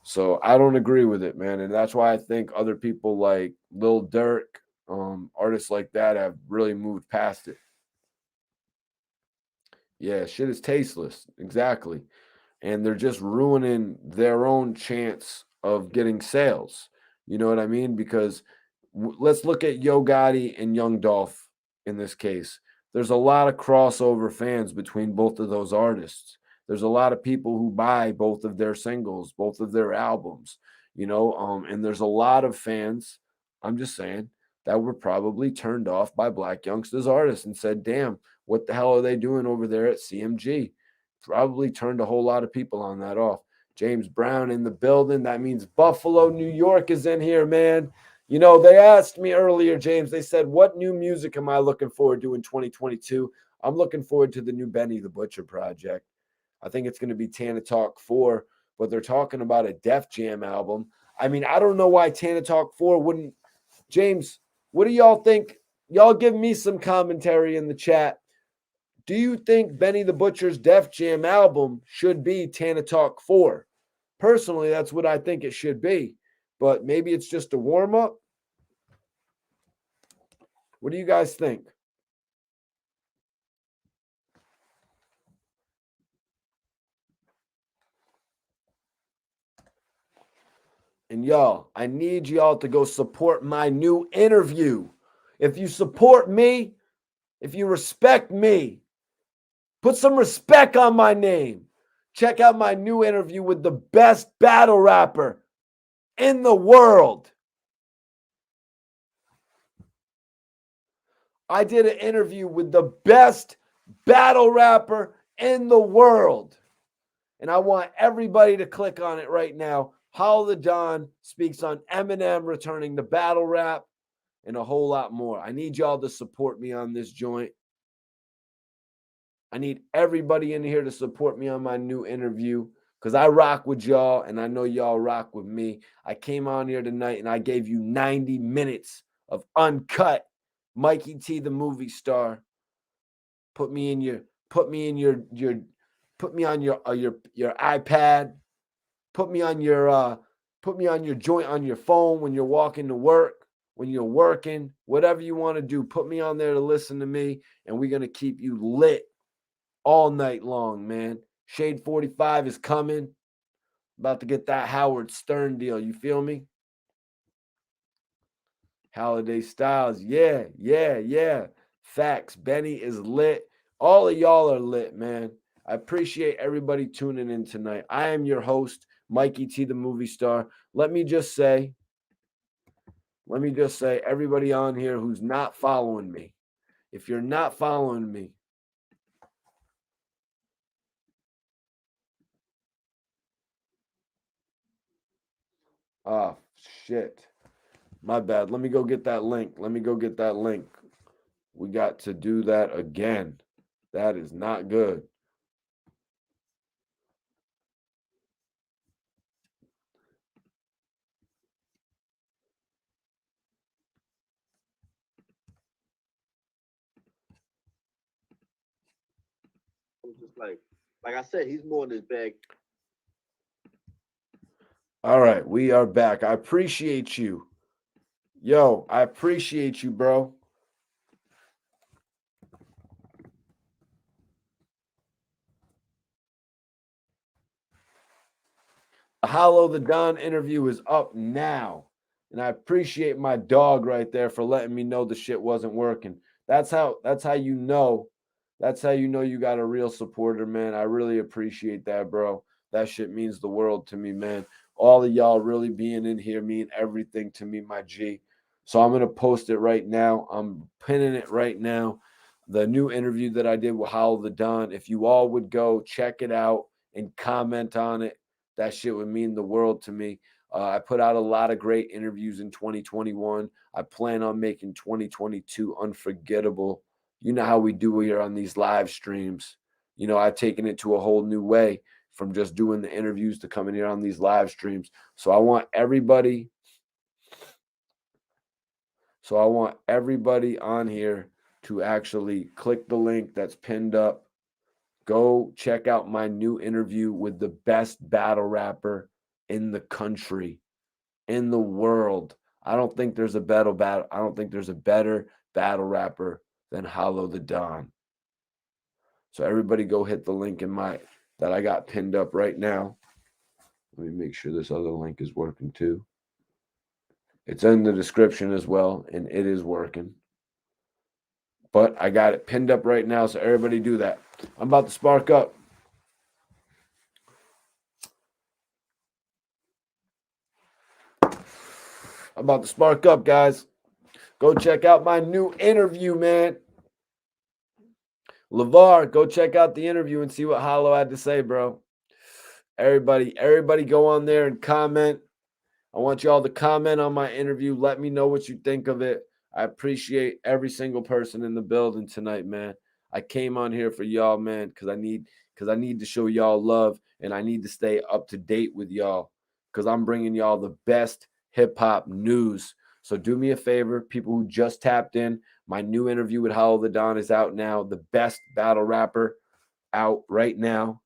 So I don't agree with it, man. And that's why I think other people like Lil Durk, artists like that have really moved past it. Yeah, shit is tasteless. Exactly. And they're just ruining their own chance of getting sales. You know what I mean? Because let's look at Yo Gotti and Young Dolph in this case. There's a lot of crossover fans between both of those artists. There's a lot of people who buy both of their singles, both of their albums, and there's a lot of fans, I'm just saying, that were probably turned off by Black Youngsters artists and said, damn, what the hell are they doing over there at CMG? Probably turned a whole lot of people on that off. James Brown in the building. That means Buffalo, New York is in here, man. They asked me earlier, James, they said, what new music am I looking forward to in 2022? I'm looking forward to the new Benny the Butcher project. I think it's going to be Tana Talk 4, but they're talking about a Def Jam album. I mean, I don't know why Tana Talk 4 wouldn't. James, what do y'all think? Y'all give me some commentary in the chat. Do you think Benny the Butcher's Def Jam album should be Tana Talk 4? Personally, that's what I think it should be. But maybe it's just a warm up. What do you guys think? And y'all, I need y'all to go support my new interview. If you support me, if you respect me, put some respect on my name. Check out my new interview with the best battle rapper in the world. I did an interview with the best battle rapper in the world. And I want everybody to click on it right now. Hollow the Don speaks on Eminem returning to battle rap and a whole lot more. I need y'all to support me on this joint. I need everybody in here to support me on my new interview because I rock with y'all and I know y'all rock with me. I came on here tonight and I gave you 90 minutes of uncut Mikey T, the movie star. Put me on your iPad. Put me on your joint on your phone when you're walking to work, when you're working, whatever you want to do. Put me on there to listen to me, and we're gonna keep you lit all night long, man. Shade 45 is coming. About to get that Howard Stern deal. You feel me? Holiday Styles. Yeah, yeah, yeah. Facts. Benny is lit. All of y'all are lit, man. I appreciate everybody tuning in tonight. I am your host, Mikey T, the movie star. Let me just say, everybody on here who's not following me, if you're not following me, oh, shit. My bad. Let me go get that link. We got to do that again. That is not good. Just like I said, he's more in his bag. All right, we are back. I appreciate you. Yo, I appreciate you, bro. The Hollow the Don interview is up now. And I appreciate my dog right there for letting me know the shit wasn't working. That's how you know That's how you know you got a real supporter, man. I really appreciate that, bro. That shit means the world to me, man. All of y'all really being in here mean everything to me, my G. So I'm gonna post it right now. I'm pinning it right now. The new interview that I did with Howl the Don. If you all would go check it out and comment on it, that shit would mean the world to me. I put out a lot of great interviews in 2021. I plan on making 2022 unforgettable. You know how we do here on these live streams. You know, I've taken it to a whole new way from just doing the interviews to coming here on these live streams. So I want everybody on here to actually click the link that's pinned up. Go check out my new interview with the best battle rapper in the country, in the world. I don't think there's a better battle rapper than Hollow the Don. So everybody go hit the link that I got pinned up right now. Let me make sure this other link is working too. It's in the description as well, and it is working. But I got it pinned up right now, so everybody do that. I'm about to spark up. Guys. Go check out my new interview, man. LeVar, go check out the interview and see what Hollow had to say, bro. Everybody go on there and comment. I want you all to comment on my interview. Let me know what you think of it. I appreciate every single person in the building tonight, man. I came on here for y'all, man, because I need to show y'all love, and I need to stay up to date with y'all because I'm bringing y'all the best hip hop news. So do me a favor, people who just tapped in. My new interview with Howl the Don is out now. The best battle rapper out right now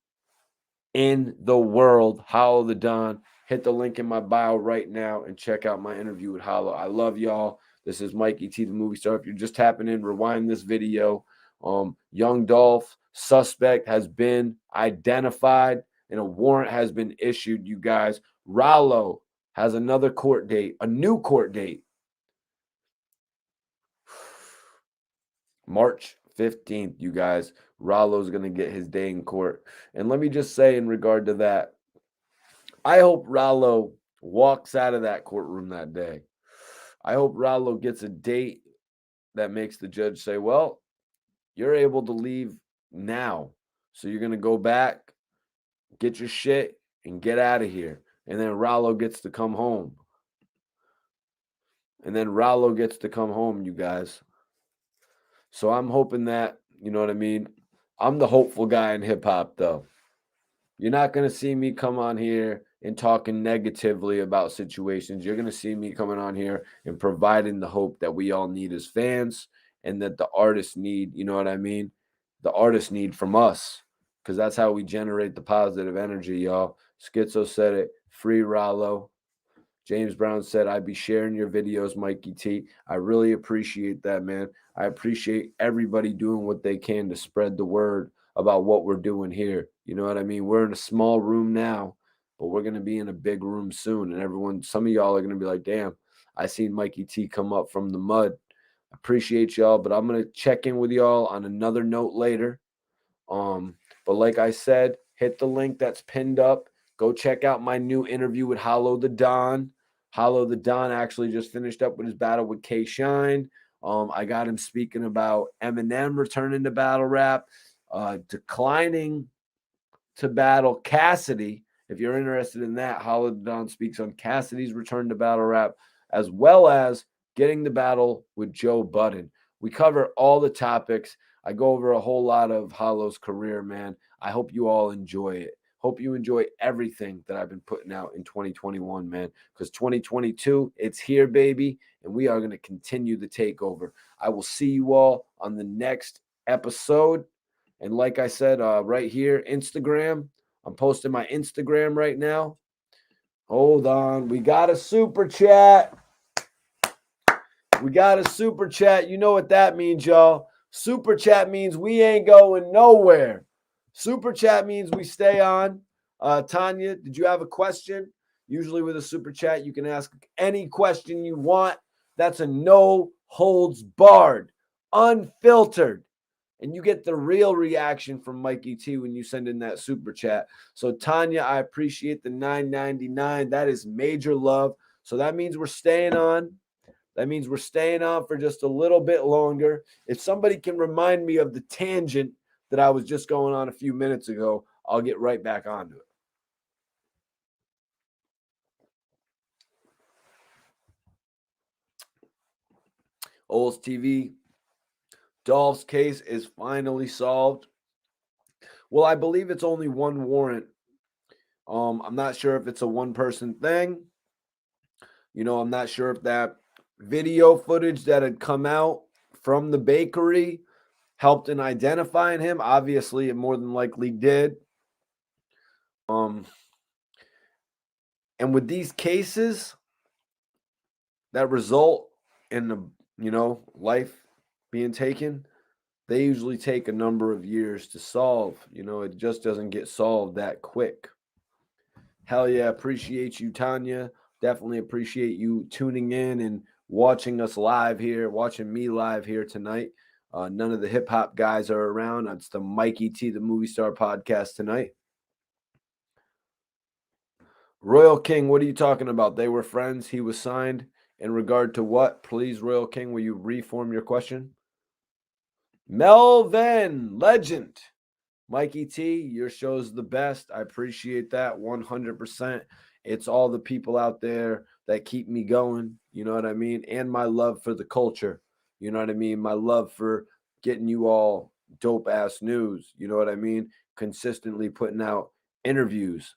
in the world, Howl the Don. Hit the link in my bio right now and check out my interview with Hollow. I love y'all. This is Mikey T, the movie star. If you're just tapping in, rewind this video. Young Dolph, suspect, has been identified and a warrant has been issued, you guys. Ralo has another court date, a new court date. March 15th, you guys. Ralo's going to get his day in court. And let me just say in regard to that, I hope Ralo walks out of that courtroom that day. I hope Ralo gets a date that makes the judge say, well, you're able to leave now. So you're going to go back, get your shit, and get out of here. And then Ralo gets to come home. You guys. So I'm hoping that, you know what I mean? I'm the hopeful guy in hip hop, though. You're not going to see me come on here and talking negatively about situations. You're going to see me coming on here and providing the hope that we all need as fans and that the artists need, you know what I mean? The artists need from us because that's how we generate the positive energy, y'all. Schizo said it. Free Ralo. James Brown said, I'd be sharing your videos, Mikey T. I really appreciate that, man. I appreciate everybody doing what they can to spread the word about what we're doing here. You know what I mean? We're in a small room now, but we're going to be in a big room soon. And some of y'all are going to be like, damn, I seen Mikey T come up from the mud. I appreciate y'all, but I'm going to check in with y'all on another note later. But like I said, hit the link that's pinned up. Go check out my new interview with Hollow the Don. Hollow the Don actually just finished up with his battle with K Shine. I got him speaking about Eminem returning to battle rap, declining to battle Cassidy. If you're interested in that, Hollow the Don speaks on Cassidy's return to battle rap, as well as getting the battle with Joe Budden. We cover all the topics. I go over a whole lot of Hollow's career, man. I hope you all enjoy it. Hope you enjoy everything that I've been putting out in 2021, man, because 2022, it's here, baby, and we are going to continue the takeover. I will see you all on the next episode. And like I said, right here, Instagram, I'm posting my Instagram right now. Hold on. We got a super chat. You know what that means, y'all. Super chat means we ain't going nowhere. Super chat means we stay on. Tanya, did you have a question? Usually with a super chat, you can ask any question you want. That's a no holds barred, unfiltered And you get the real reaction from Mikey T when you send in that super chat. So Tanya, I appreciate the $9.99. That is major love. So that means we're staying on. That means we're staying on for just a little bit longer. If somebody can remind me of the tangent that I was just going on a few minutes ago, I'll get right back onto it. Ols TV, Dolph's case is finally solved. Well, I believe it's only one warrant. I'm not sure if it's a one-person thing. I'm not sure if that video footage that had come out from the bakery helped in identifying him. Obviously, it more than likely did. And with these cases that result in the life being taken, they usually take a number of years to solve. It just doesn't get solved that quick. Hell yeah, appreciate you, Tanya. Definitely appreciate you tuning in and watching us live here, watching me live here tonight. None of the hip hop guys are around. It's the Mikey T, the Movie Star podcast tonight. Royal King, what are you talking about? They were friends. He was signed. In regard to what? Please, Royal King, will you reform your question? Melvin, legend. Mikey T, your show's the best. I appreciate that 100%. It's all the people out there that keep me going. You know what I mean? And my love for the culture. You know what I mean? My love for getting you all dope ass news. You know what I mean? Consistently putting out interviews.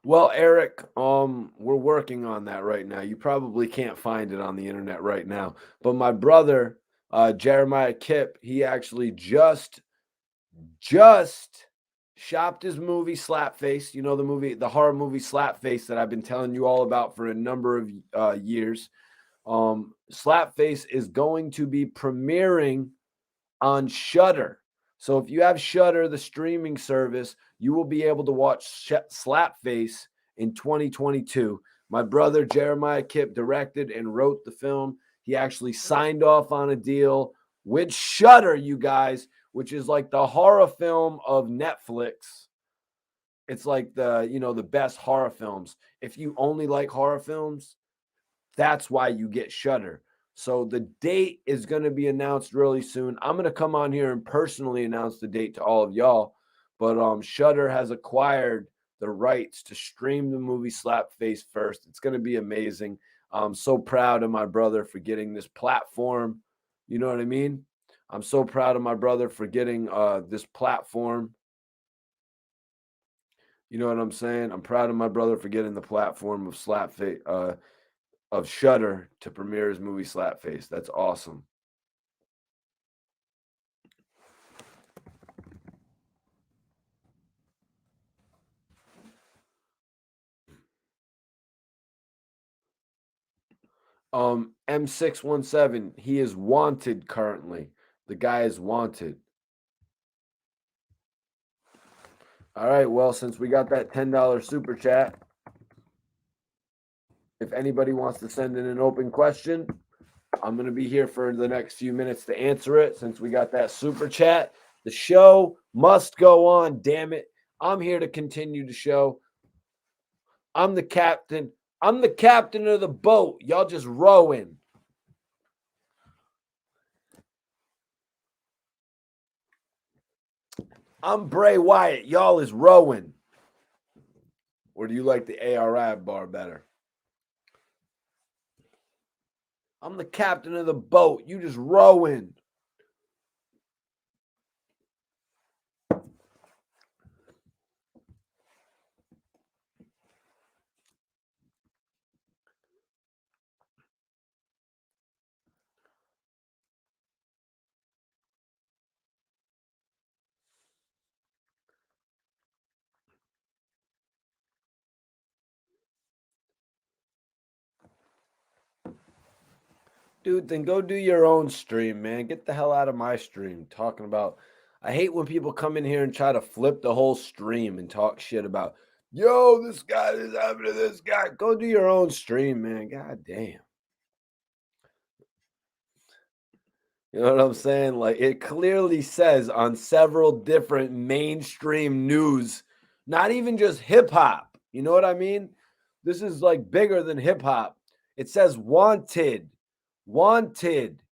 Well, Eric, we're working on that right now. You probably can't find it on the internet right now. But my brother, Jeremiah Kipp, he actually just shopped his movie Slapface. You know the horror movie Slapface that I've been telling you all about for a number of years. Slapface is going to be premiering on Shudder. So if you have Shudder, the streaming service, you will be able to watch Slapface in 2022. My brother Jeremiah Kipp directed and wrote the film. He actually signed off on a deal with Shudder, you guys, which is like the horror film of Netflix. It's like the best horror films. If you only like horror films, that's why you get Shudder. So the date is going to be announced really soon. I'm going to come on here and personally announce the date to all of y'all. But Shudder has acquired the rights to stream the movie Slapface first. It's going to be amazing. I'm so proud of my brother for getting this platform. You know what I mean? I'm so proud of my brother for getting this platform. You know what I'm saying? I'm proud of my brother for getting the platform of Slapface. Of Shudder to premiere his movie Slapface. That's awesome. M617, he is wanted currently. The guy is wanted. All right, well, since we got that $10 super chat, if anybody wants to send in an open question, I'm going to be here for the next few minutes to answer it. Since we got that super chat, the show must go on, damn it. I'm here to continue the show. I'm the captain. I'm the captain of the boat. Y'all just rowing. I'm Bray Wyatt. Y'all is rowing. Or do you like the ARI bar better? I'm the captain of the boat. You just rowing. Dude, then go do your own stream, man. Get the hell out of my stream talking about. I hate when people come in here and try to flip the whole stream and talk shit about, yo, this guy is happening to this guy. Go do your own stream, man. God damn. You know what I'm saying? Like it clearly says on several different mainstream news, not even just hip hop. You know what I mean? This is like bigger than hip hop. It says wanted. Wanted.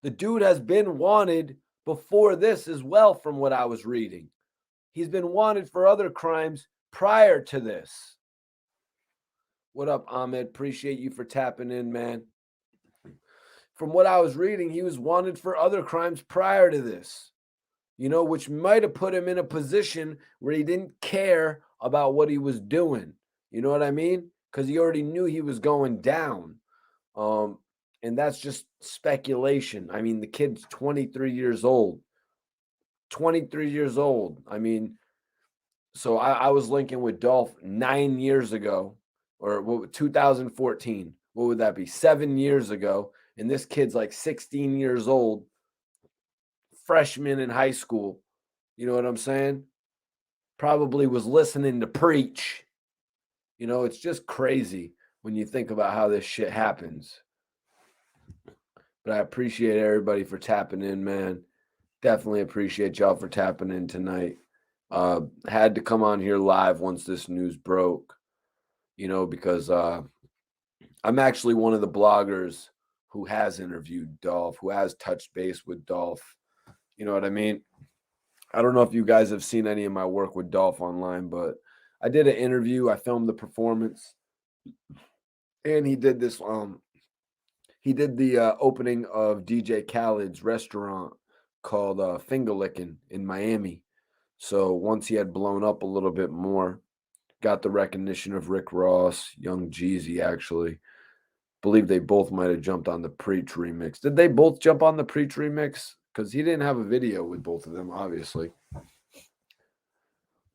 The dude has been wanted before this as well, from what I was reading. He's been wanted for other crimes prior to this. What up, Ahmed? Appreciate you for tapping in, man. From what I was reading, he was wanted for other crimes prior to this, which might have put him in a position where he didn't care about what he was doing. You know what I mean? Because he already knew he was going down. And that's just speculation. I mean, the kid's 23 years old. 23 years old. I mean, so I was linking with Dolph 9 years ago, or 2014. What would that be? 7 years ago. And this kid's like 16 years old, freshman in high school. You know what I'm saying? Probably was listening to Preach. It's just crazy when you think about how this shit happens. But I appreciate everybody for tapping in, man. Definitely appreciate y'all for tapping in tonight. Had to come on here live once this news broke, because I'm actually one of the bloggers who has interviewed Dolph, who has touched base with Dolph. You know what I mean? I don't know if you guys have seen any of my work with Dolph online, but I did an interview. I filmed the performance, and he did this. He did the opening of DJ Khaled's restaurant called Finger Lickin' in Miami. So once he had blown up a little bit more, got the recognition of Rick Ross, Young Jeezy, actually. Believe they both might have jumped on the Preach remix. Did they both jump on the Preach remix? Because he didn't have a video with both of them, obviously.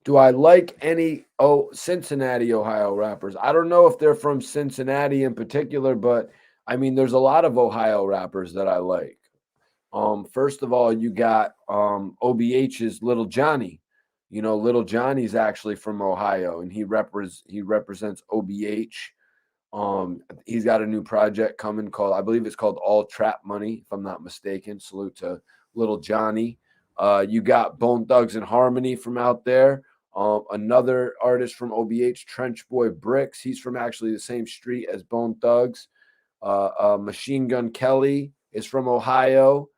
Do I like any Cincinnati, Ohio rappers? I don't know if they're from Cincinnati in particular, but I mean, there's a lot of Ohio rappers that I like. First of all, you got OBH's Little Johnny. Little Johnny's actually from Ohio, and he represents OBH. He's got a new project coming called, I believe it's called All Trap Money, if I'm not mistaken. Salute to Little Johnny. You got Bone Thugs and Harmony from out there. Another artist from OBH, Trench Boy Bricks. He's from actually the same street as Bone Thugs. Machine Gun Kelly is from Ohio.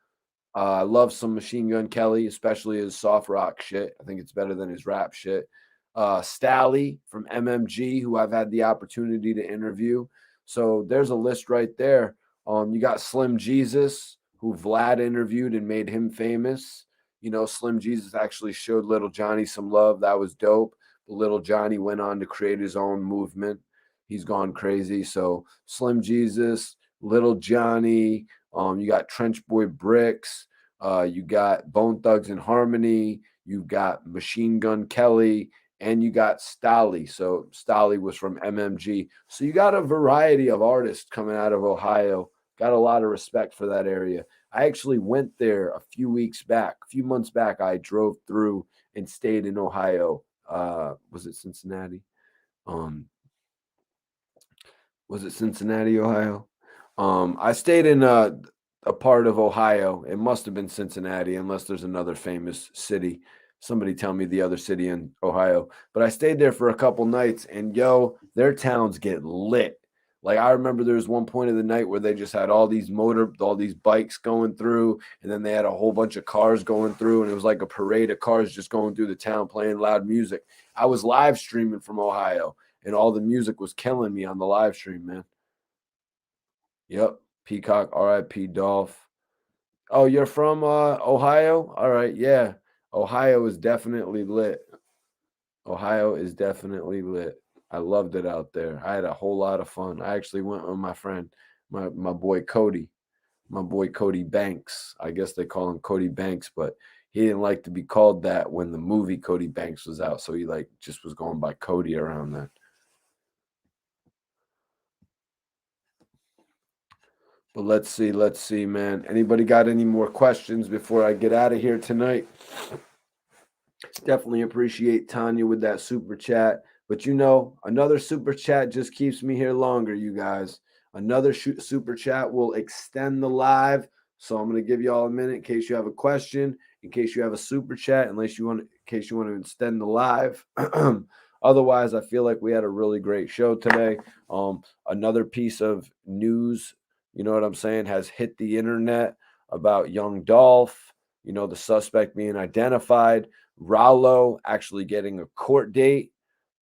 I love some Machine Gun Kelly, especially his soft rock shit. I think it's better than his rap shit. Stally from MMG, who I've had the opportunity to interview. So there's a list right there. You got Slim Jesus, who Vlad interviewed and made him famous. Slim Jesus actually showed Little Johnny some love. That was dope. But Little Johnny went on to create his own movement. He's gone crazy. So Slim Jesus, Little Johnny, you got Trench Boy Bricks, you got Bone Thugs and Harmony, you got Machine Gun Kelly, and you got Stally. So Stally was from MMG. So you got a variety of artists coming out of Ohio. Got a lot of respect for that area. I actually went there a few months back. I drove through and stayed in Ohio. Was it Cincinnati? Was it Cincinnati, Ohio? I stayed in a part of Ohio. It must have been Cincinnati, unless there's another famous city. Somebody tell me the other city in Ohio. But I stayed there for a couple nights, and their towns get lit. Like, I remember there was one point of the night where they just had all these bikes going through, and then they had a whole bunch of cars going through, and it was like a parade of cars just going through the town playing loud music. I was live streaming from Ohio, and all the music was killing me on the live stream, man. Yep. Peacock, RIP Dolph. Oh, you're from Ohio? All right, yeah. Ohio is definitely lit. Ohio is definitely lit. I loved it out there. I had a whole lot of fun. I actually went with my friend, my boy Cody. My boy Cody Banks. I guess they call him Cody Banks, but he didn't like to be called that when the movie Cody Banks was out. So he just was going by Cody around then. But let's see, man. Anybody got any more questions before I get out of here tonight? Definitely appreciate Tanya with that super chat. But another super chat just keeps me here longer, you guys. Another super chat will extend the live. So I'm going to give you all a minute in case you have a question, in case you have a super chat, in case you want to extend the live. Otherwise, I feel like we had a really great show today. Another piece of news, you know what I'm saying, has hit the internet about young Dolph, you know, the suspect being identified, Ralo actually getting a court date.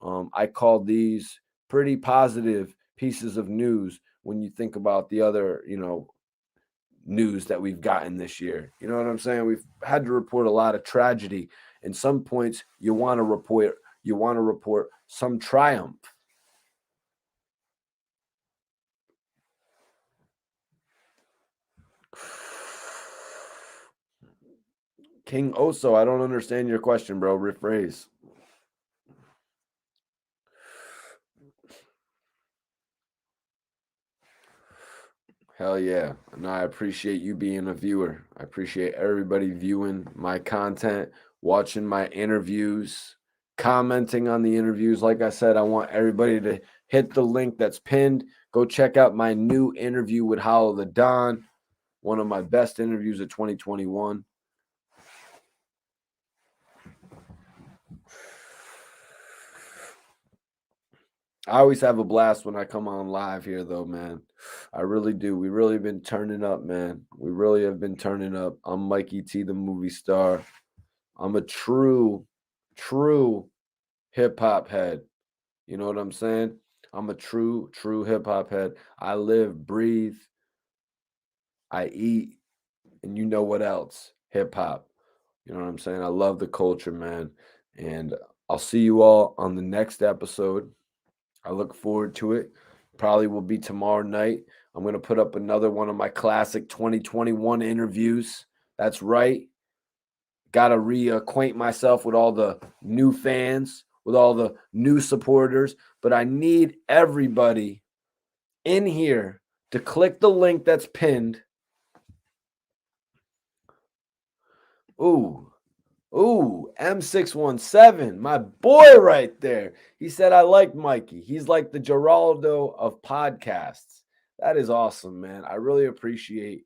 I call these pretty positive pieces of news when you think about the other, you know, news that we've gotten this year. You know what I'm saying? We've had to report a lot of tragedy. And some points you want to report some triumph. King Oso, I don't understand your question, bro. Rephrase. Hell yeah. No, I appreciate you being a viewer. I appreciate everybody viewing my content, watching my interviews, commenting on the interviews. Like I said, I want everybody to hit the link that's pinned. Go check out my new interview with Hollow the Don, one of my best interviews of 2021. I always have a blast when I come on live here, though, man. I really do. We really been turning up, man. We really have been turning up. I'm Mikey T, the movie star. I'm a true hip hop head. You know what I'm saying? I'm a true hip hop head. I live, breathe, I eat, and you know what else? Hip hop. You know what I'm saying? I love the culture, man. And I'll see you all on the next episode. I look forward to it. Probably will be tomorrow night. I'm going to put up another one of my classic 2021 interviews. That's right. Got to reacquaint myself with all the new fans, with all the new supporters. But I need everybody in here to click the link that's pinned. Ooh, M617, my boy right there. He said, I like Mikey. He's like the Geraldo of podcasts. That is awesome, man. I really appreciate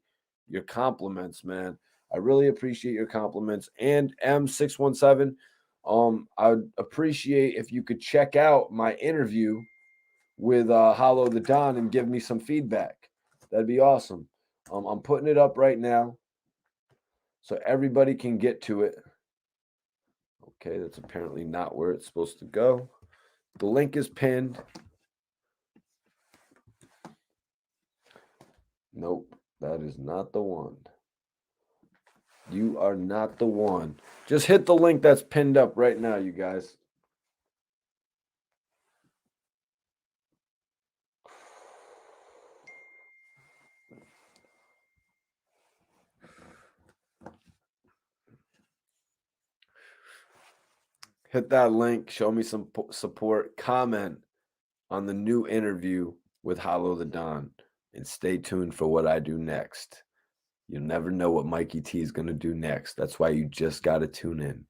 your compliments, man. I really appreciate your compliments. And M617, I'd appreciate if you could check out my interview with Hollow the Don and give me some feedback. That'd be awesome. I'm putting it up right now so everybody can get to it. Okay, that's apparently not where it's supposed to go. The link is pinned. Nope, that is not the one. You are not the one. Just hit the link that's pinned up right now, you guys. Hit that link, show me some support, comment on the new interview with Hollow the Don, and stay tuned for what I do next. You'll never know what Mikey T is going to do next. That's why you just got to tune in.